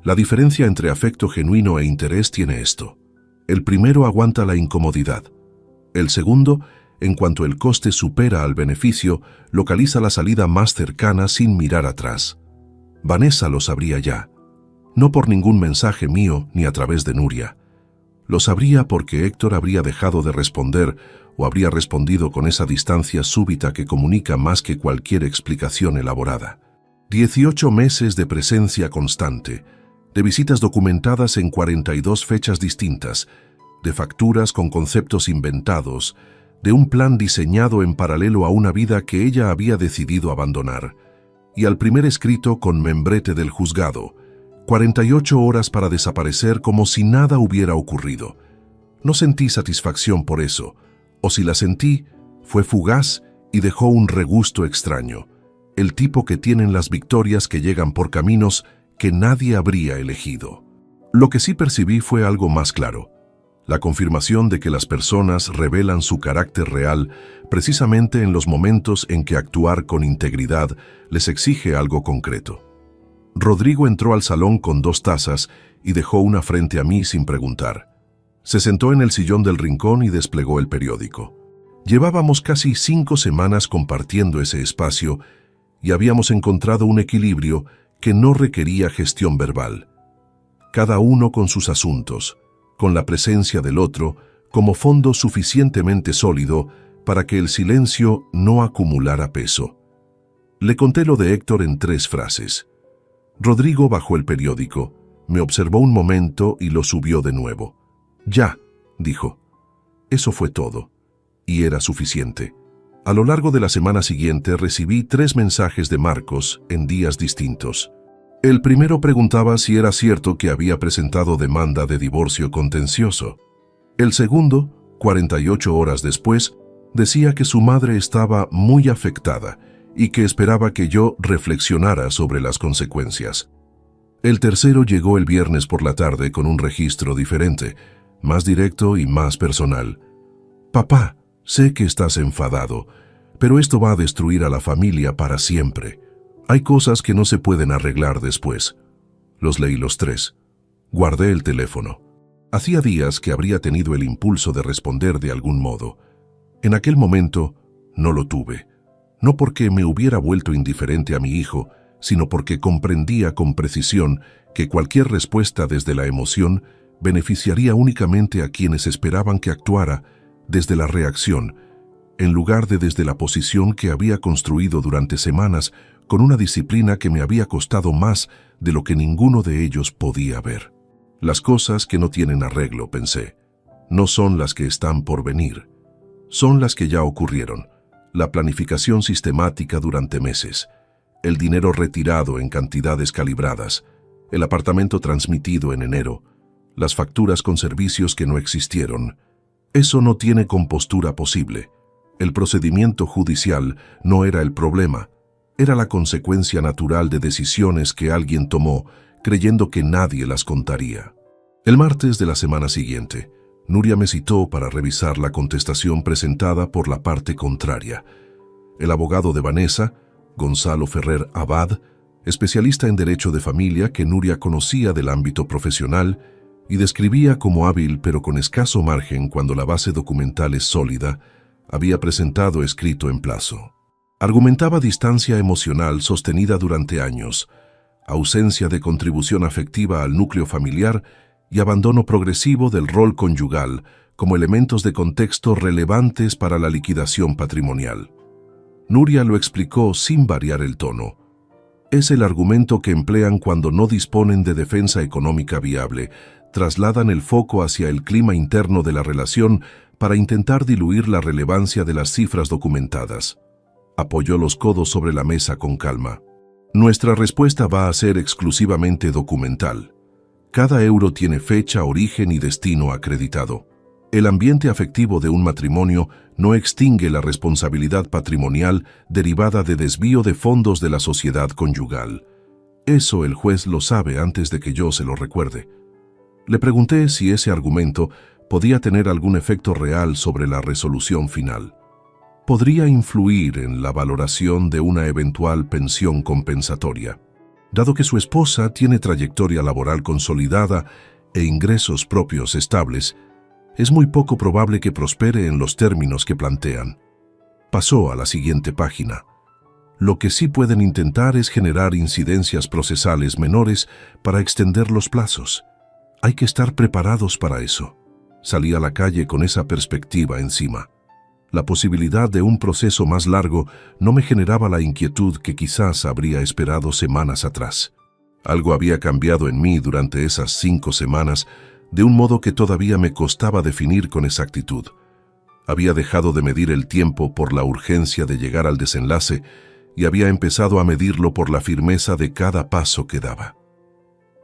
La diferencia entre afecto genuino e interés tiene esto. El primero aguanta la incomodidad. El segundo, en cuanto el coste supera al beneficio, localiza la salida más cercana sin mirar atrás. Vanessa lo sabría ya. No por ningún mensaje mío ni a través de Nuria. Lo sabría porque Héctor habría dejado de responder o habría respondido con esa distancia súbita que comunica más que cualquier explicación elaborada. 18 meses de presencia constante, de visitas documentadas en 42 fechas distintas, de facturas con conceptos inventados, de un plan diseñado en paralelo a una vida que ella había decidido abandonar, y al primer escrito con membrete del juzgado, 48 horas para desaparecer como si nada hubiera ocurrido. No sentí satisfacción por eso, o si la sentí, fue fugaz y dejó un regusto extraño, el tipo que tienen las victorias que llegan por caminos que nadie habría elegido. Lo que sí percibí fue algo más claro, la confirmación de que las personas revelan su carácter real precisamente en los momentos en que actuar con integridad les exige algo concreto. Rodrigo entró al salón con 2 tazas y dejó una frente a mí sin preguntar. Se sentó en el sillón del rincón y desplegó el periódico. Llevábamos casi 5 semanas compartiendo ese espacio y habíamos encontrado un equilibrio que no requería gestión verbal. Cada uno con sus asuntos, con la presencia del otro como fondo suficientemente sólido para que el silencio no acumulara peso. Le conté lo de Héctor en 3 frases. Rodrigo bajó el periódico, me observó un momento y lo subió de nuevo. «Ya», dijo. Eso fue todo, y era suficiente. A lo largo de la semana siguiente recibí 3 mensajes de Marcos en días distintos. El primero preguntaba si era cierto que había presentado demanda de divorcio contencioso. El segundo, 48 horas después, decía que su madre estaba muy afectada y que esperaba que yo reflexionara sobre las consecuencias. El tercero llegó el viernes por la tarde con un registro diferente, más directo y más personal. «Papá, sé que estás enfadado, pero esto va a destruir a la familia para siempre. Hay cosas que no se pueden arreglar después». Los leí los 3. Guardé el teléfono. Hacía días que habría tenido el impulso de responder de algún modo. En aquel momento no lo tuve. No porque me hubiera vuelto indiferente a mi hijo, sino porque comprendía con precisión que cualquier respuesta desde la emoción beneficiaría únicamente a quienes esperaban que actuara desde la reacción, en lugar de desde la posición que había construido durante semanas con una disciplina que me había costado más de lo que ninguno de ellos podía ver. Las cosas que no tienen arreglo, pensé, no son las que están por venir, son las que ya ocurrieron. La planificación sistemática durante meses, el dinero retirado en cantidades calibradas, el apartamento transmitido en enero, las facturas con servicios que no existieron. Eso no tiene compostura posible. El procedimiento judicial no era el problema, era la consecuencia natural de decisiones que alguien tomó creyendo que nadie las contaría. El martes de la semana siguiente, Nuria me citó para revisar la contestación presentada por la parte contraria. El abogado de Vanessa, Gonzalo Ferrer Abad, especialista en derecho de familia que Nuria conocía del ámbito profesional y describía como hábil pero con escaso margen cuando la base documental es sólida, había presentado escrito en plazo. Argumentaba distancia emocional sostenida durante años, ausencia de contribución afectiva al núcleo familiar y abandono progresivo del rol conyugal como elementos de contexto relevantes para la liquidación patrimonial. Nuria lo explicó sin variar el tono. Es el argumento que emplean cuando no disponen de defensa económica viable, trasladan el foco hacia el clima interno de la relación para intentar diluir la relevancia de las cifras documentadas. Apoyó los codos sobre la mesa con calma. Nuestra respuesta va a ser exclusivamente documental. Cada euro tiene fecha, origen y destino acreditado. El ambiente afectivo de un matrimonio no extingue la responsabilidad patrimonial derivada de desvío de fondos de la sociedad conyugal. Eso el juez lo sabe antes de que yo se lo recuerde. Le pregunté si ese argumento podía tener algún efecto real sobre la resolución final. Podría influir en la valoración de una eventual pensión compensatoria. Dado que su esposa tiene trayectoria laboral consolidada e ingresos propios estables, es muy poco probable que prospere en los términos que plantean. Pasó a la siguiente página. Lo que sí pueden intentar es generar incidencias procesales menores para extender los plazos. Hay que estar preparados para eso. Salí a la calle con esa perspectiva encima. La posibilidad de un proceso más largo no me generaba la inquietud que quizás habría esperado semanas atrás. Algo había cambiado en mí durante esas 5 semanas, de un modo que todavía me costaba definir con exactitud. Había dejado de medir el tiempo por la urgencia de llegar al desenlace y había empezado a medirlo por la firmeza de cada paso que daba.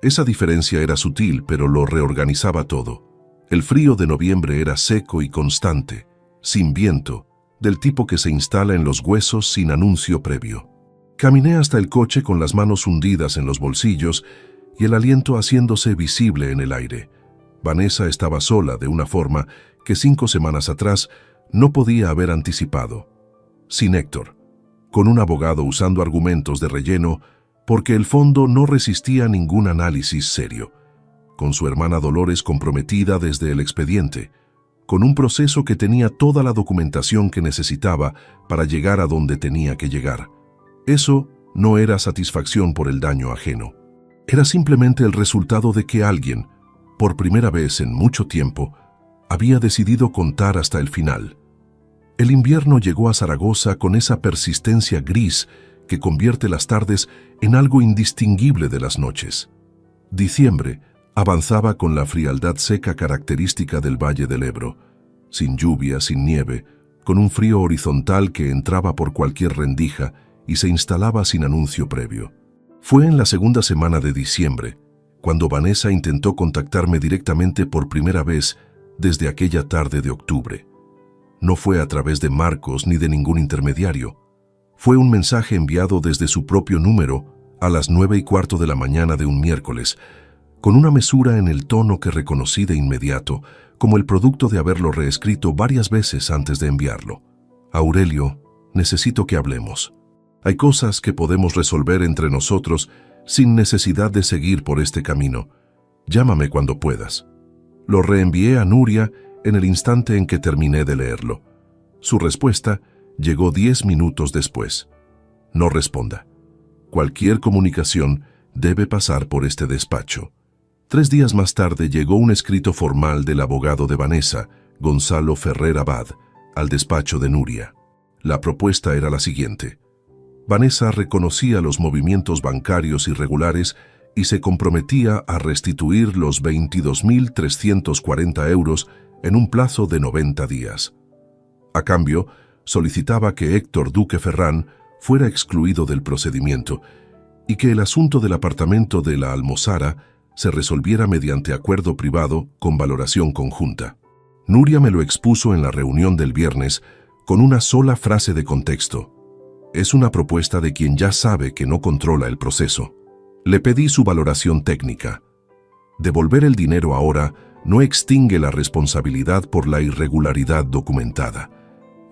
Esa diferencia era sutil, pero lo reorganizaba todo. El frío de noviembre era seco y constante, sin viento, del tipo que se instala en los huesos sin anuncio previo. Caminé hasta el coche con las manos hundidas en los bolsillos y el aliento haciéndose visible en el aire. Vanessa estaba sola de una forma que 5 semanas atrás no podía haber anticipado. Sin Héctor, con un abogado usando argumentos de relleno porque el fondo no resistía ningún análisis serio. Con su hermana Dolores comprometida desde el expediente, con un proceso que tenía toda la documentación que necesitaba para llegar a donde tenía que llegar. Eso no era satisfacción por el daño ajeno. Era simplemente el resultado de que alguien, por primera vez en mucho tiempo, había decidido contar hasta el final. El invierno llegó a Zaragoza con esa persistencia gris que convierte las tardes en algo indistinguible de las noches. Diciembre avanzaba con la frialdad seca característica del Valle del Ebro, sin lluvia, sin nieve, con un frío horizontal que entraba por cualquier rendija y se instalaba sin anuncio previo. Fue en la segunda semana de diciembre, cuando Vanessa intentó contactarme directamente por primera vez desde aquella tarde de octubre. No fue a través de Marcos ni de ningún intermediario. Fue un mensaje enviado desde su propio número a las 9:15 de la mañana de un miércoles, con una mesura en el tono que reconocí de inmediato como el producto de haberlo reescrito varias veces antes de enviarlo. Aurelio, necesito que hablemos. Hay cosas que podemos resolver entre nosotros sin necesidad de seguir por este camino. Llámame cuando puedas. Lo reenvié a Nuria en el instante en que terminé de leerlo. Su respuesta llegó 10 minutos después. No responda. Cualquier comunicación debe pasar por este despacho. 3 días más tarde llegó un escrito formal del abogado de Vanessa, Gonzalo Ferrer Abad, al despacho de Nuria. La propuesta era la siguiente. Vanessa reconocía los movimientos bancarios irregulares y se comprometía a restituir los 22.340 euros en un plazo de 90 días. A cambio, solicitaba que Héctor Duque Ferrán fuera excluido del procedimiento y que el asunto del apartamento de la Almozara se resolviera mediante acuerdo privado con valoración conjunta. Nuria me lo expuso en la reunión del viernes con una sola frase de contexto. Es una propuesta de quien ya sabe que no controla el proceso. Le pedí su valoración técnica. Devolver el dinero ahora no extingue la responsabilidad por la irregularidad documentada.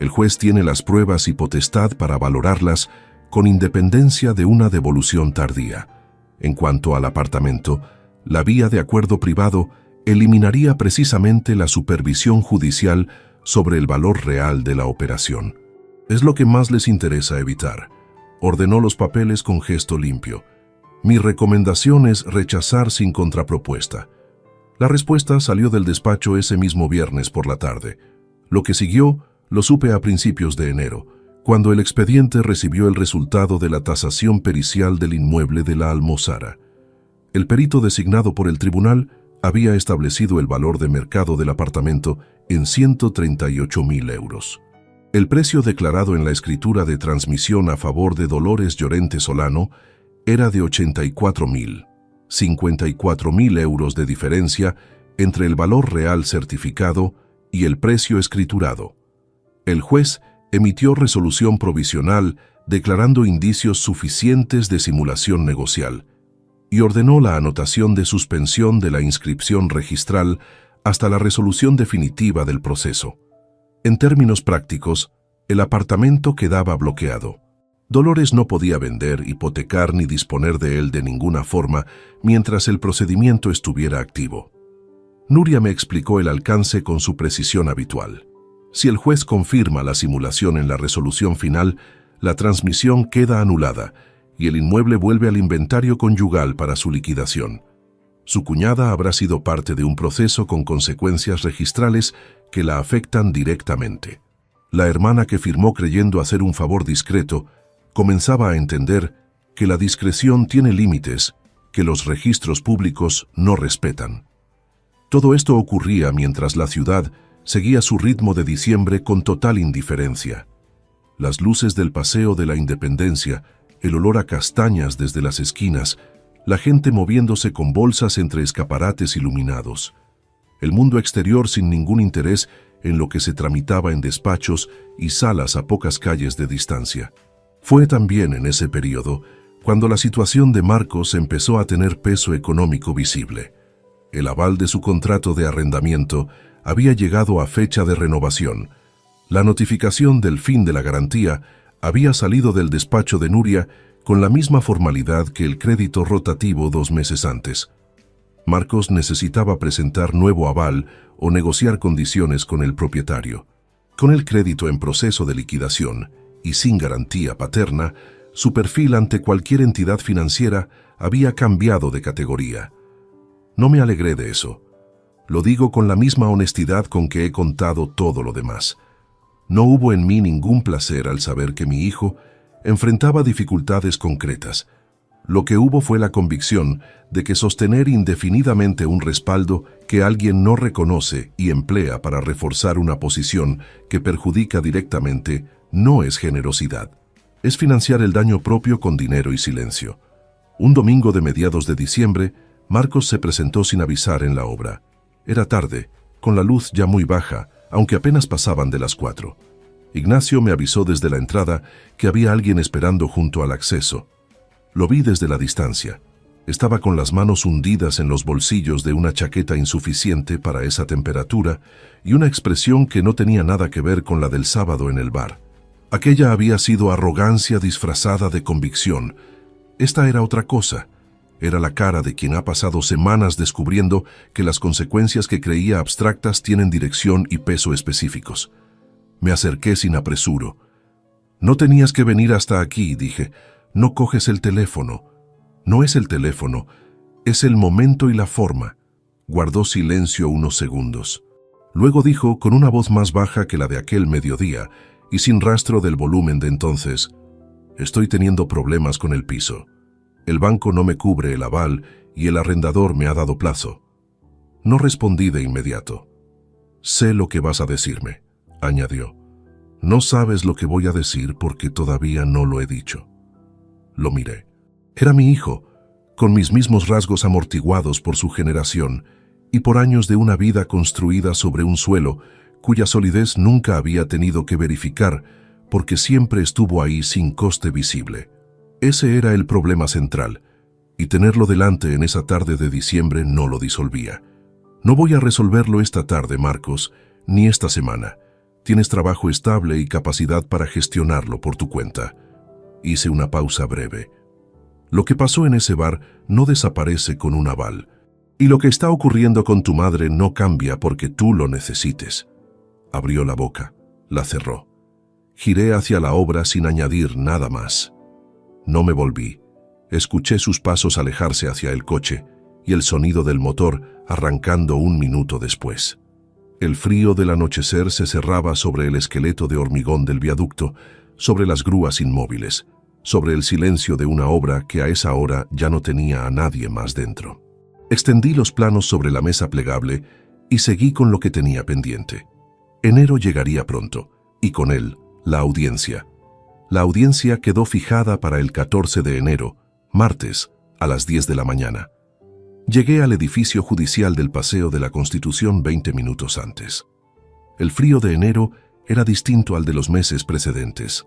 El juez tiene las pruebas y potestad para valorarlas con independencia de una devolución tardía. En cuanto al apartamento, la vía de acuerdo privado eliminaría precisamente la supervisión judicial sobre el valor real de la operación. Es lo que más les interesa evitar. Ordenó los papeles con gesto limpio. Mi recomendación es rechazar sin contrapropuesta. La respuesta salió del despacho ese mismo viernes por la tarde. Lo que siguió lo supe a principios de enero, cuando el expediente recibió el resultado de la tasación pericial del inmueble de la Almozara. El perito designado por el tribunal había establecido el valor de mercado del apartamento en 138.000 euros. El precio declarado en la escritura de transmisión a favor de Dolores Llorente Solano era de 84.000, 54.000 euros de diferencia entre el valor real certificado y el precio escriturado. El juez emitió resolución provisional declarando indicios suficientes de simulación negocial y ordenó la anotación de suspensión de la inscripción registral hasta la resolución definitiva del proceso. En términos prácticos, el apartamento quedaba bloqueado. Dolores no podía vender, hipotecar ni disponer de él de ninguna forma mientras el procedimiento estuviera activo. Nuria me explicó el alcance con su precisión habitual. Si el juez confirma la simulación en la resolución final, la transmisión queda anulada y el inmueble vuelve al inventario conyugal para su liquidación. Su cuñada habrá sido parte de un proceso con consecuencias registrales que la afectan directamente. La hermana que firmó creyendo hacer un favor discreto, comenzaba a entender que la discreción tiene límites que los registros públicos no respetan. Todo esto ocurría mientras la ciudad seguía su ritmo de diciembre con total indiferencia. Las luces del Paseo de la Independencia, el olor a castañas desde las esquinas, la gente moviéndose con bolsas entre escaparates iluminados. El mundo exterior sin ningún interés en lo que se tramitaba en despachos y salas a pocas calles de distancia. Fue también en ese periodo cuando la situación de Marcos empezó a tener peso económico visible. El aval de su contrato de arrendamiento había llegado a fecha de renovación. La notificación del fin de la garantía había salido del despacho de Nuria con la misma formalidad que el crédito rotativo 2 meses antes. Marcos necesitaba presentar nuevo aval o negociar condiciones con el propietario. Con el crédito en proceso de liquidación y sin garantía paterna, su perfil ante cualquier entidad financiera había cambiado de categoría. No me alegré de eso. Lo digo con la misma honestidad con que he contado todo lo demás. No hubo en mí ningún placer al saber que mi hijo enfrentaba dificultades concretas. Lo que hubo fue la convicción de que sostener indefinidamente un respaldo que alguien no reconoce y emplea para reforzar una posición que perjudica directamente no es generosidad. Es financiar el daño propio con dinero y silencio. Un domingo de mediados de diciembre, Marcos se presentó sin avisar en la obra. Era tarde, con la luz ya muy baja, aunque apenas pasaban de las 4. Ignacio me avisó desde la entrada que había alguien esperando junto al acceso. Lo vi desde la distancia. Estaba con las manos hundidas en los bolsillos de una chaqueta insuficiente para esa temperatura y una expresión que no tenía nada que ver con la del sábado en el bar. Aquella había sido arrogancia disfrazada de convicción. Esta era otra cosa. Era la cara de quien ha pasado semanas descubriendo que las consecuencias que creía abstractas tienen dirección y peso específicos. Me acerqué sin apresuro. «No tenías que venir hasta aquí», dije. «No coges el teléfono». «No es el teléfono, es el momento y la forma». Guardó silencio unos segundos. Luego dijo, con una voz más baja que la de aquel mediodía y sin rastro del volumen de entonces: «Estoy teniendo problemas con el piso. El banco no me cubre el aval y el arrendador me ha dado plazo». No respondí de inmediato. «Sé lo que vas a decirme», añadió. «No sabes lo que voy a decir porque todavía no lo he dicho». Lo miré. Era mi hijo, con mis mismos rasgos amortiguados por su generación y por años de una vida construida sobre un suelo cuya solidez nunca había tenido que verificar porque siempre estuvo ahí sin coste visible. Ese era el problema central, y tenerlo delante en esa tarde de diciembre no lo disolvía. «No voy a resolverlo esta tarde, Marcos, ni esta semana. Tienes trabajo estable y capacidad para gestionarlo por tu cuenta». Hice una pausa breve. «Lo que pasó en ese bar no desaparece con un aval, y lo que está ocurriendo con tu madre no cambia porque tú lo necesites». Abrió la boca, la cerró. Giré hacia la obra sin añadir nada más. No me volví. Escuché sus pasos alejarse hacia el coche y el sonido del motor arrancando un minuto después. El frío del anochecer se cerraba sobre el esqueleto de hormigón del viaducto, sobre las grúas inmóviles, sobre el silencio de una obra que a esa hora ya no tenía a nadie más dentro. Extendí los planos sobre la mesa plegable y seguí con lo que tenía pendiente. Enero llegaría pronto, y con él, la audiencia. La audiencia quedó fijada para el 14 de enero, martes, a las 10 de la mañana. Llegué al edificio judicial del Paseo de la Constitución 20 minutos antes. El frío de enero era distinto al de los meses precedentes.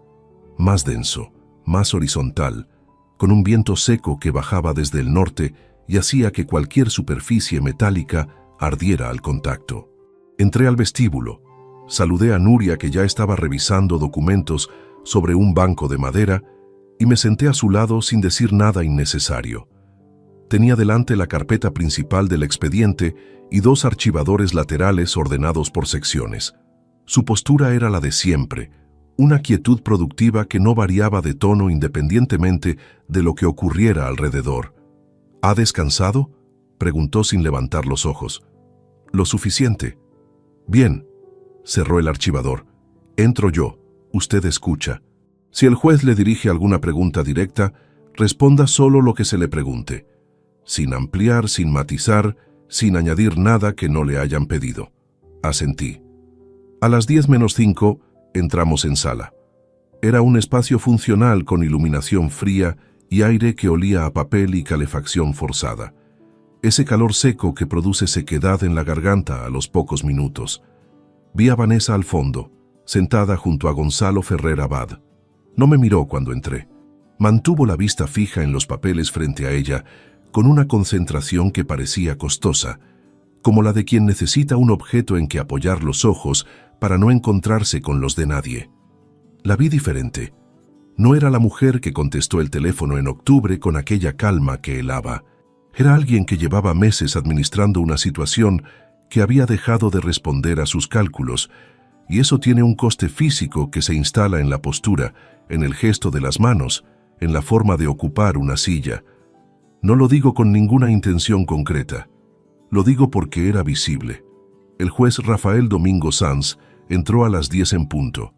Más denso, más horizontal, con un viento seco que bajaba desde el norte y hacía que cualquier superficie metálica ardiera al contacto. Entré al vestíbulo. Saludé a Nuria, que ya estaba revisando documentos sobre un banco de madera, y me senté a su lado sin decir nada innecesario. Tenía delante la carpeta principal del expediente y dos archivadores laterales ordenados por secciones. Su postura era la de siempre, una quietud productiva que no variaba de tono independientemente de lo que ocurriera alrededor. «¿Ha descansado?», preguntó sin levantar los ojos. «Lo suficiente». «Bien», cerró el archivador. «Entro yo. Usted escucha. Si el juez le dirige alguna pregunta directa, responda solo lo que se le pregunte, sin ampliar, sin matizar, sin añadir nada que no le hayan pedido». Asentí. A las 10:05 entramos en sala. Era un espacio funcional con iluminación fría y aire que olía a papel y calefacción forzada. Ese calor seco que produce sequedad en la garganta a los pocos minutos. Vi a Vanessa al fondo, sentada junto a Gonzalo Ferrer Abad. No me miró cuando entré. Mantuvo la vista fija en los papeles frente a ella, con una concentración que parecía costosa, como la de quien necesita un objeto en que apoyar los ojos para no encontrarse con los de nadie. La vi diferente. No era la mujer que contestó el teléfono en octubre con aquella calma que helaba. Era alguien que llevaba meses administrando una situación que había dejado de responder a sus cálculos, y eso tiene un coste físico que se instala en la postura, en el gesto de las manos, en la forma de ocupar una silla. No lo digo con ninguna intención concreta. Lo digo porque era visible. El juez Rafael Domingo Sanz entró a las 10 en punto.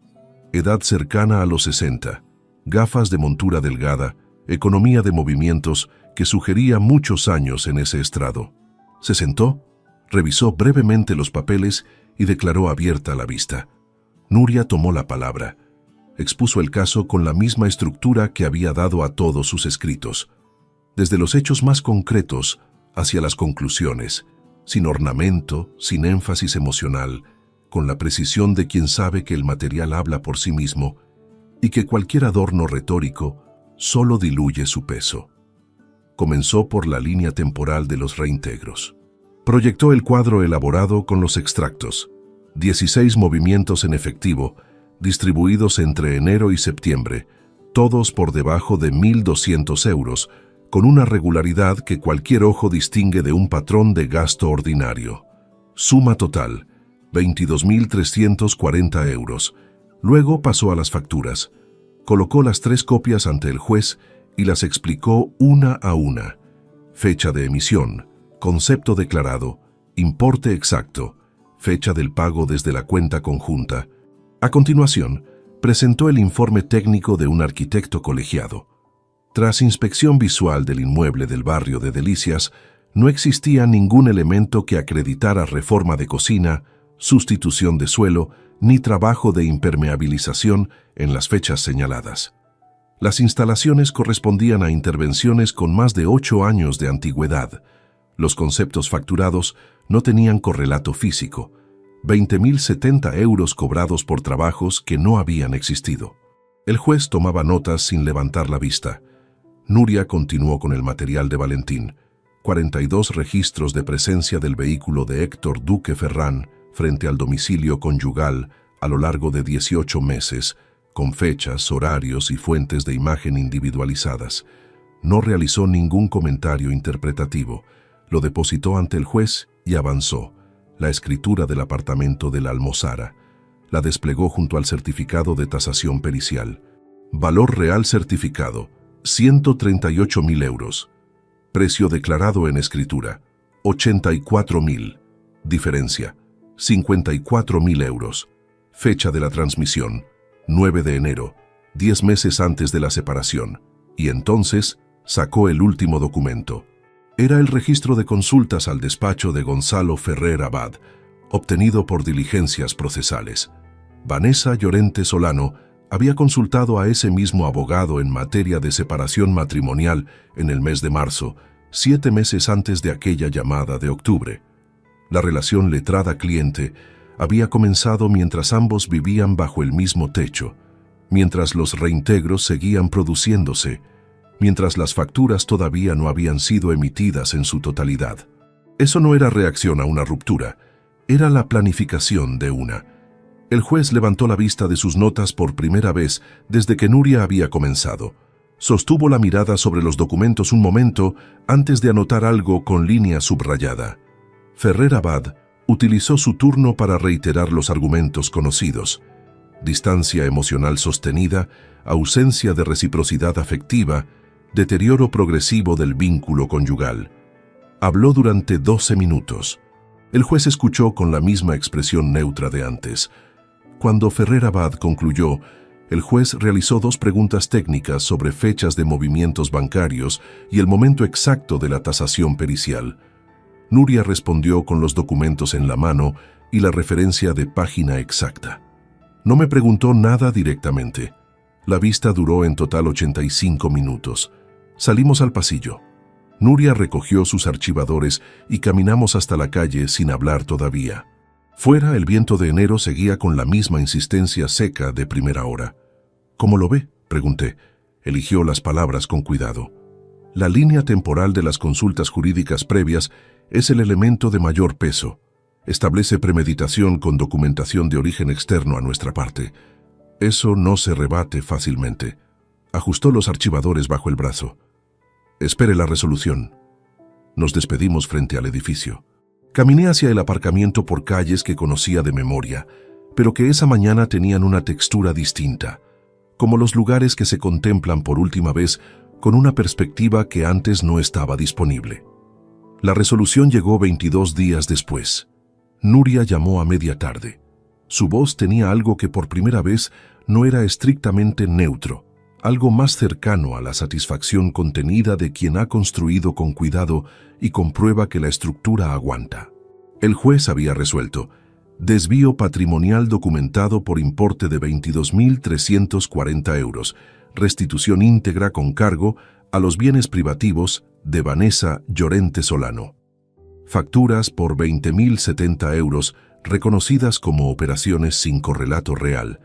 Edad cercana a los 60, gafas de montura delgada, economía de movimientos que sugería muchos años en ese estrado. Se sentó, revisó brevemente los papeles y declaró abierta la vista. Nuria tomó la palabra. Expuso el caso con la misma estructura que había dado a todos sus escritos, desde los hechos más concretos hacia las conclusiones, sin ornamento, sin énfasis emocional, con la precisión de quien sabe que el material habla por sí mismo y que cualquier adorno retórico solo diluye su peso. Comenzó por la línea temporal de los reintegros. Proyectó el cuadro elaborado con los extractos, 16 movimientos en efectivo, distribuidos entre enero y septiembre, todos por debajo de 1.200 euros, con una regularidad que cualquier ojo distingue de un patrón de gasto ordinario. Suma total, 22.340 euros. Luego pasó a las facturas. Colocó las 3 copias ante el juez y las explicó una a una. Fecha de emisión, concepto declarado, importe exacto, fecha del pago desde la cuenta conjunta. A continuación, presentó el informe técnico de un arquitecto colegiado. Tras inspección visual del inmueble del barrio de Delicias, no existía ningún elemento que acreditara reforma de cocina, sustitución de suelo, ni trabajo de impermeabilización en las fechas señaladas. Las instalaciones correspondían a intervenciones con más de 8 años de antigüedad. Los conceptos facturados no tenían correlato físico. 20.070 euros cobrados por trabajos que no habían existido. El juez tomaba notas sin levantar la vista. Nuria continuó con el material de Valentín. 42 registros de presencia del vehículo de Héctor Duque Ferrán frente al domicilio conyugal a lo largo de 18 meses, con fechas, horarios y fuentes de imagen individualizadas. No realizó ningún comentario interpretativo. Lo depositó ante el juez y avanzó. La escritura del apartamento de la Almozara. La desplegó junto al certificado de tasación pericial. Valor real certificado, 138.000 euros. Precio declarado en escritura, 84.000. Diferencia, 54.000 euros. Fecha de la transmisión, 9 de enero, 10 meses antes de la separación. Y entonces sacó el último documento. Era el registro de consultas al despacho de Gonzalo Ferrer Abad, obtenido por diligencias procesales. Vanessa Llorente Solano había consultado a ese mismo abogado en materia de separación matrimonial en el mes de marzo, 7 meses antes de aquella llamada de octubre. La relación letrada-cliente había comenzado mientras ambos vivían bajo el mismo techo, mientras los reintegros seguían produciéndose, mientras las facturas todavía no habían sido emitidas en su totalidad. Eso no era reacción a una ruptura, era la planificación de una. El juez levantó la vista de sus notas por primera vez desde que Nuria había comenzado. Sostuvo la mirada sobre los documentos un momento antes de anotar algo con línea subrayada. Ferrer Abad utilizó su turno para reiterar los argumentos conocidos: distancia emocional sostenida, ausencia de reciprocidad afectiva, deterioro progresivo del vínculo conyugal. Habló durante 12 minutos. El juez escuchó con la misma expresión neutra de antes. Cuando Ferrer Abad concluyó, el juez realizó 2 preguntas técnicas sobre fechas de movimientos bancarios y el momento exacto de la tasación pericial. Nuria respondió con los documentos en la mano y la referencia de página exacta. No me preguntó nada directamente. La vista duró en total 85 minutos. Salimos al pasillo. Nuria recogió sus archivadores y caminamos hasta la calle sin hablar todavía. Fuera, el viento de enero seguía con la misma insistencia seca de primera hora. ¿Cómo lo ve?, pregunté. Eligió las palabras con cuidado. La línea temporal de las consultas jurídicas previas es el elemento de mayor peso. Establece premeditación con documentación de origen externo a nuestra parte. Eso no se rebate fácilmente. Ajustó los archivadores bajo el brazo. Espere la resolución. Nos despedimos frente al edificio. Caminé hacia el aparcamiento por calles que conocía de memoria, pero que esa mañana tenían una textura distinta, como los lugares que se contemplan por última vez con una perspectiva que antes no estaba disponible. La resolución llegó 22 días después. Nuria llamó a media tarde. Su voz tenía algo que por primera vez no era estrictamente neutro, algo más cercano a la satisfacción contenida de quien ha construido con cuidado y comprueba que la estructura aguanta. El juez había resuelto: desvío patrimonial documentado por importe de 22.340 euros, restitución íntegra con cargo a los bienes privativos de Vanessa Llorente Solano. Facturas por 20.070 euros reconocidas como operaciones sin correlato real,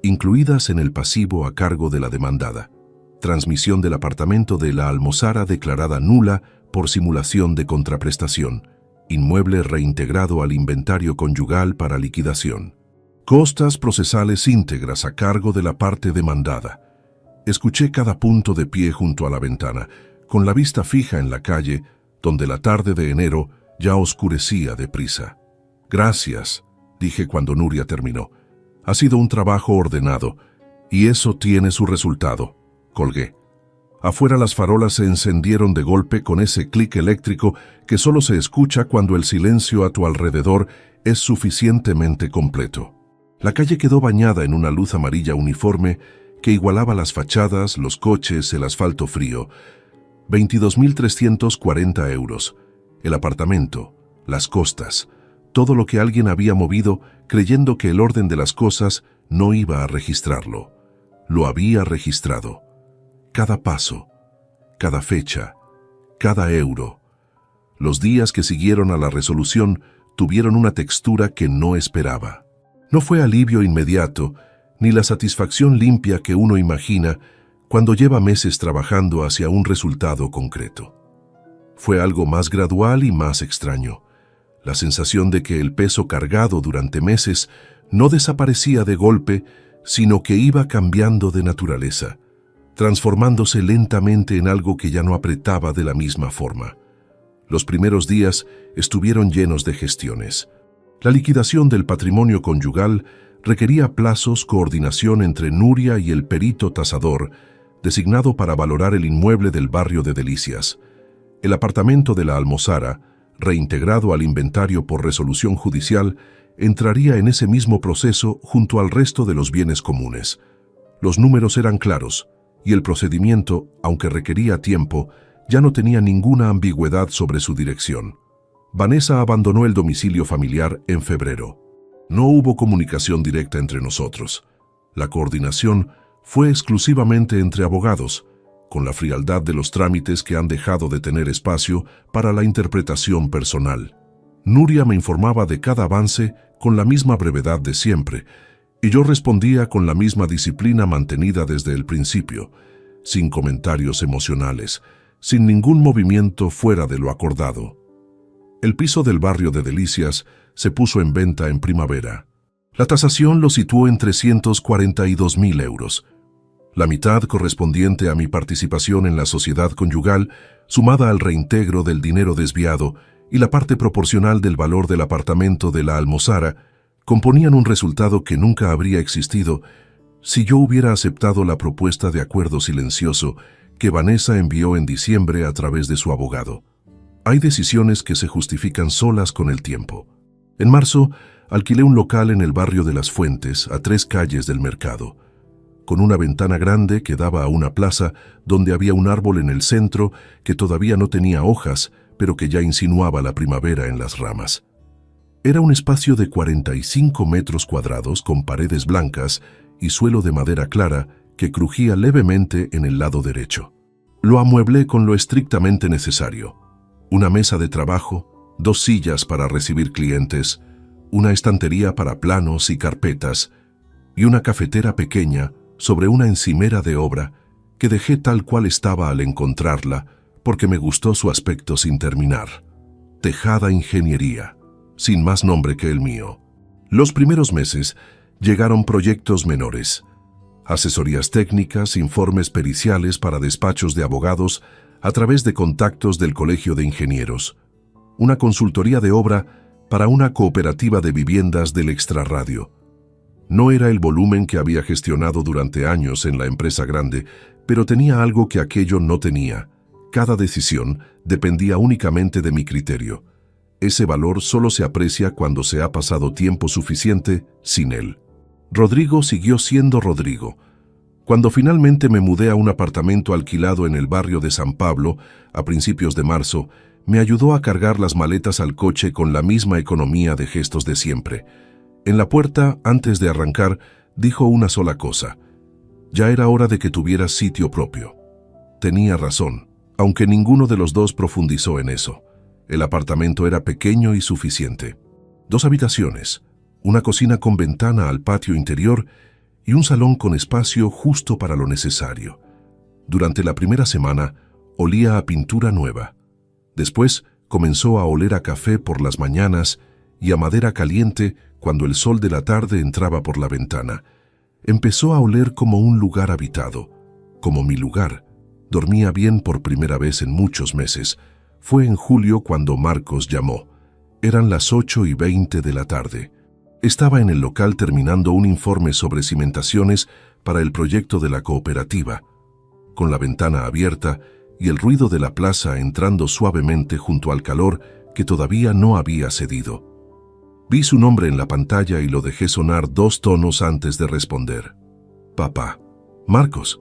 incluidas en el pasivo a cargo de la demandada. Transmisión del apartamento de la Almozara declarada nula por simulación de contraprestación. Inmueble reintegrado al inventario conyugal para liquidación. Costas procesales íntegras a cargo de la parte demandada. Escuché cada punto de pie junto a la ventana, con la vista fija en la calle, donde la tarde de enero ya oscurecía deprisa. «Gracias», dije cuando Nuria terminó. «Ha sido un trabajo ordenado, y eso tiene su resultado», colgué. Afuera las farolas se encendieron de golpe con ese clic eléctrico que solo se escucha cuando el silencio a tu alrededor es suficientemente completo. La calle quedó bañada en una luz amarilla uniforme que igualaba las fachadas, los coches, el asfalto frío. 22.340 euros. El apartamento, las costas, todo lo que alguien había movido creyendo que el orden de las cosas no iba a registrarlo. Lo había registrado. Cada paso, cada fecha, cada euro. Los días que siguieron a la resolución tuvieron una textura que no esperaba. No fue alivio inmediato, ni la satisfacción limpia que uno imagina cuando lleva meses trabajando hacia un resultado concreto. Fue algo más gradual y más extraño. La sensación de que el peso cargado durante meses no desaparecía de golpe, sino que iba cambiando de naturaleza, transformándose lentamente en algo que ya no apretaba de la misma forma. Los primeros días estuvieron llenos de gestiones. La liquidación del patrimonio conyugal requería plazos, coordinación entre Nuria y el perito tasador, designado para valorar el inmueble del barrio de Delicias. El apartamento de la Almozara, reintegrado al inventario por resolución judicial, entraría en ese mismo proceso junto al resto de los bienes comunes. Los números eran claros, y el procedimiento, aunque requería tiempo, ya no tenía ninguna ambigüedad sobre su dirección. Vanessa abandonó el domicilio familiar en febrero. No hubo comunicación directa entre nosotros. La coordinación fue exclusivamente entre abogados, con la frialdad de los trámites que han dejado de tener espacio para la interpretación personal. Nuria me informaba de cada avance con la misma brevedad de siempre, y yo respondía con la misma disciplina mantenida desde el principio, sin comentarios emocionales, sin ningún movimiento fuera de lo acordado. El piso del barrio de Delicias se puso en venta en primavera. La tasación lo situó en 342.000 euros. La mitad correspondiente a mi participación en la sociedad conyugal, sumada al reintegro del dinero desviado, y la parte proporcional del valor del apartamento de la Almozara, componían un resultado que nunca habría existido si yo hubiera aceptado la propuesta de acuerdo silencioso que Vanessa envió en diciembre a través de su abogado. Hay decisiones que se justifican solas con el tiempo. En marzo, alquilé un local en el barrio de Las Fuentes, a 3 calles del mercado, con una ventana grande que daba a una plaza donde había un árbol en el centro que todavía no tenía hojas, pero que ya insinuaba la primavera en las ramas. Era un espacio de 45 metros cuadrados con paredes blancas y suelo de madera clara que crujía levemente en el lado derecho. Lo amueblé con lo estrictamente necesario: una mesa de trabajo, 2 sillas para recibir clientes, una estantería para planos y carpetas y una cafetera pequeña sobre una encimera de obra que dejé tal cual estaba al encontrarla porque me gustó su aspecto sin terminar. Tejada Ingeniería, sin más nombre que el mío. Los primeros meses llegaron proyectos menores: asesorías técnicas, informes periciales para despachos de abogados a través de contactos del Colegio de Ingenieros, una consultoría de obra para una cooperativa de viviendas del extrarradio. No era el volumen que había gestionado durante años en la empresa grande, pero tenía algo que aquello no tenía. Cada decisión dependía únicamente de mi criterio. Ese valor solo se aprecia cuando se ha pasado tiempo suficiente sin él. Rodrigo siguió siendo Rodrigo. Cuando finalmente me mudé a un apartamento alquilado en el barrio de San Pablo, a principios de marzo, me ayudó a cargar las maletas al coche con la misma economía de gestos de siempre. En la puerta, antes de arrancar, dijo una sola cosa: ya era hora de que tuvieras sitio propio. Tenía razón, aunque ninguno de los dos profundizó en eso. El apartamento era pequeño y suficiente. 2 habitaciones, una cocina con ventana al patio interior y un salón con espacio justo para lo necesario. Durante la primera semana, olía a pintura nueva. Después, comenzó a oler a café por las mañanas y a madera caliente cuando el sol de la tarde entraba por la ventana. Empezó a oler como un lugar habitado, como mi lugar, Dormía bien por primera vez en muchos meses. Fue en julio cuando Marcos llamó. Eran las 8:20 de la tarde. Estaba en el local terminando un informe sobre cimentaciones para el proyecto de la cooperativa, con la ventana abierta y el ruido de la plaza entrando suavemente junto al calor que todavía no había cedido. Vi su nombre en la pantalla y lo dejé sonar 2 tonos antes de responder. Papá. Marcos.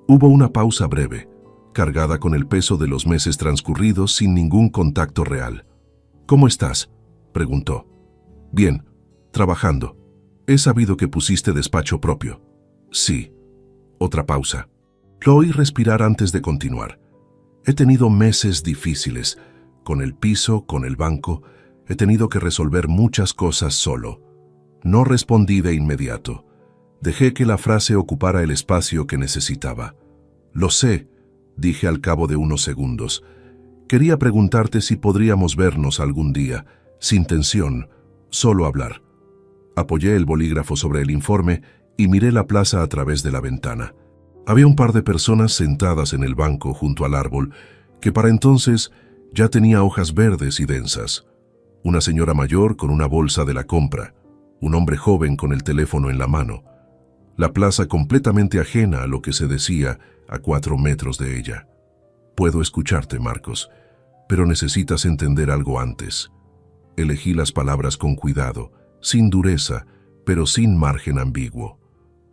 Hubo una pausa breve, cargada con el peso de los meses transcurridos sin ningún contacto real. ¿Cómo estás?, preguntó. Bien, trabajando. He sabido que pusiste despacho propio. Sí. Otra pausa. Lo oí respirar antes de continuar. He tenido meses difíciles, con el piso, con el banco. He tenido que resolver muchas cosas solo. No respondí de inmediato. Dejé que la frase ocupara el espacio que necesitaba. Lo sé, dije al cabo de unos segundos. Quería preguntarte si podríamos vernos algún día, sin tensión, solo hablar. Apoyé el bolígrafo sobre el informe y miré la plaza a través de la ventana. Había un par de personas sentadas en el banco junto al árbol, que para entonces ya tenía hojas verdes y densas. Una señora mayor con una bolsa de la compra, un hombre joven con el teléfono en la mano. La plaza completamente ajena a lo que se decía a 4 metros de ella. Puedo escucharte, Marcos, pero necesitas entender algo antes. Elegí las palabras con cuidado, sin dureza, pero sin margen ambiguo.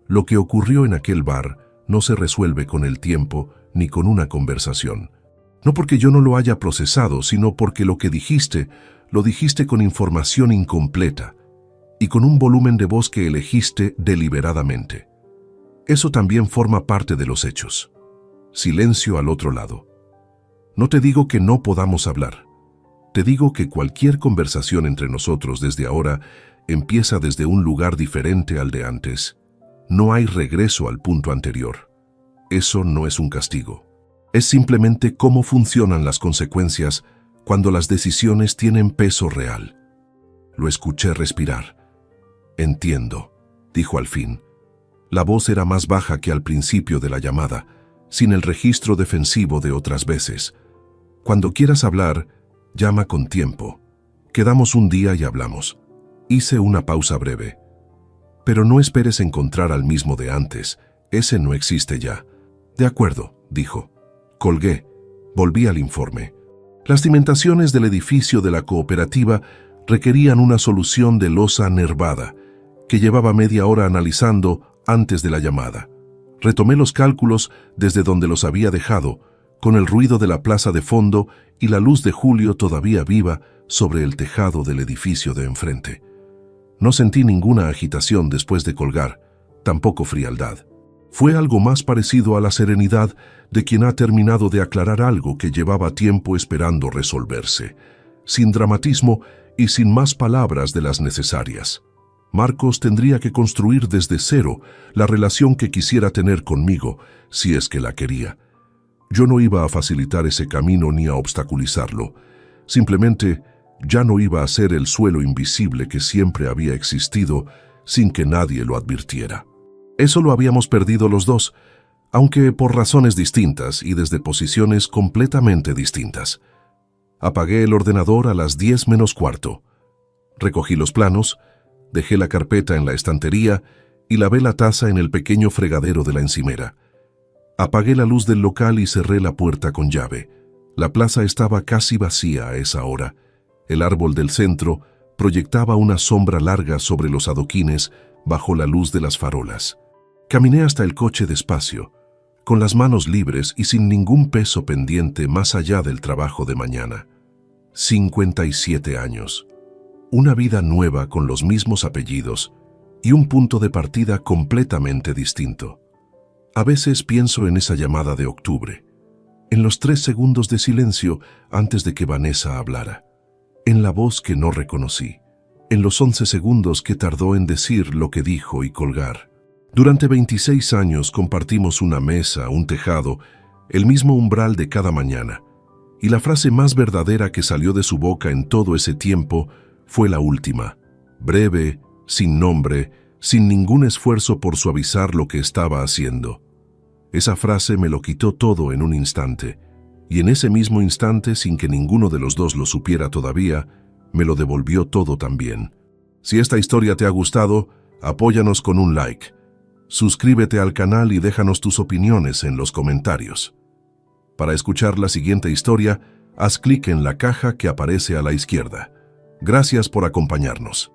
Lo que ocurrió en aquel bar no se resuelve con el tiempo ni con una conversación. No porque yo no lo haya procesado, sino porque lo dijiste con información incompleta y con un volumen de voz que elegiste deliberadamente. Eso también forma parte de los hechos. Silencio al otro lado. No te digo que no podamos hablar. Te digo que cualquier conversación entre nosotros desde ahora empieza desde un lugar diferente al de antes. No hay regreso al punto anterior. Eso no es un castigo. Es simplemente cómo funcionan las consecuencias cuando las decisiones tienen peso real. Lo escuché respirar. Entiendo, dijo al fin. La voz era más baja que al principio de la llamada, sin el registro defensivo de otras veces. Cuando quieras hablar, llama con tiempo. Quedamos un día y hablamos. Hice una pausa breve. Pero no esperes encontrar al mismo de antes. Ese no existe ya. De acuerdo, dijo. Colgué. Volví al informe. Las cimentaciones del edificio de la cooperativa requerían una solución de losa nervada, que llevaba media hora analizando antes de la llamada. Retomé los cálculos desde donde los había dejado, con el ruido de la plaza de fondo y la luz de julio todavía viva sobre el tejado del edificio de enfrente. No sentí ninguna agitación después de colgar, tampoco frialdad. Fue algo más parecido a la serenidad de quien ha terminado de aclarar algo que llevaba tiempo esperando resolverse, sin dramatismo y sin más palabras de las necesarias. Marcos tendría que construir desde cero la relación que quisiera tener conmigo, si es que la quería. Yo no iba a facilitar ese camino ni a obstaculizarlo. Simplemente ya no iba a ser el suelo invisible que siempre había existido sin que nadie lo advirtiera. Eso lo habíamos perdido los dos, aunque por razones distintas y desde posiciones completamente distintas. Apagué el ordenador a las 10 menos cuarto. Recogí los planos, dejé la carpeta en la estantería y lavé la taza en el pequeño fregadero de la encimera. Apagué la luz del local y cerré la puerta con llave. La plaza estaba casi vacía a esa hora. El árbol del centro proyectaba una sombra larga sobre los adoquines bajo la luz de las farolas. Caminé hasta el coche despacio, con las manos libres y sin ningún peso pendiente más allá del trabajo de mañana. 57 años. Una vida nueva con los mismos apellidos y un punto de partida completamente distinto. A veces pienso en esa llamada de octubre, en los 3 segundos de silencio antes de que Vanessa hablara, en la voz que no reconocí, en los 11 segundos que tardó en decir lo que dijo y colgar. Durante 26 años compartimos una mesa, un tejado, el mismo umbral de cada mañana, y la frase más verdadera que salió de su boca en todo ese tiempo fue la última, breve, sin nombre, sin ningún esfuerzo por suavizar lo que estaba haciendo. Esa frase me lo quitó todo en un instante, y en ese mismo instante, sin que ninguno de los dos lo supiera todavía, me lo devolvió todo también. Si esta historia te ha gustado, apóyanos con un like. Suscríbete al canal y déjanos tus opiniones en los comentarios. Para escuchar la siguiente historia, haz clic en la caja que aparece a la izquierda. Gracias por acompañarnos.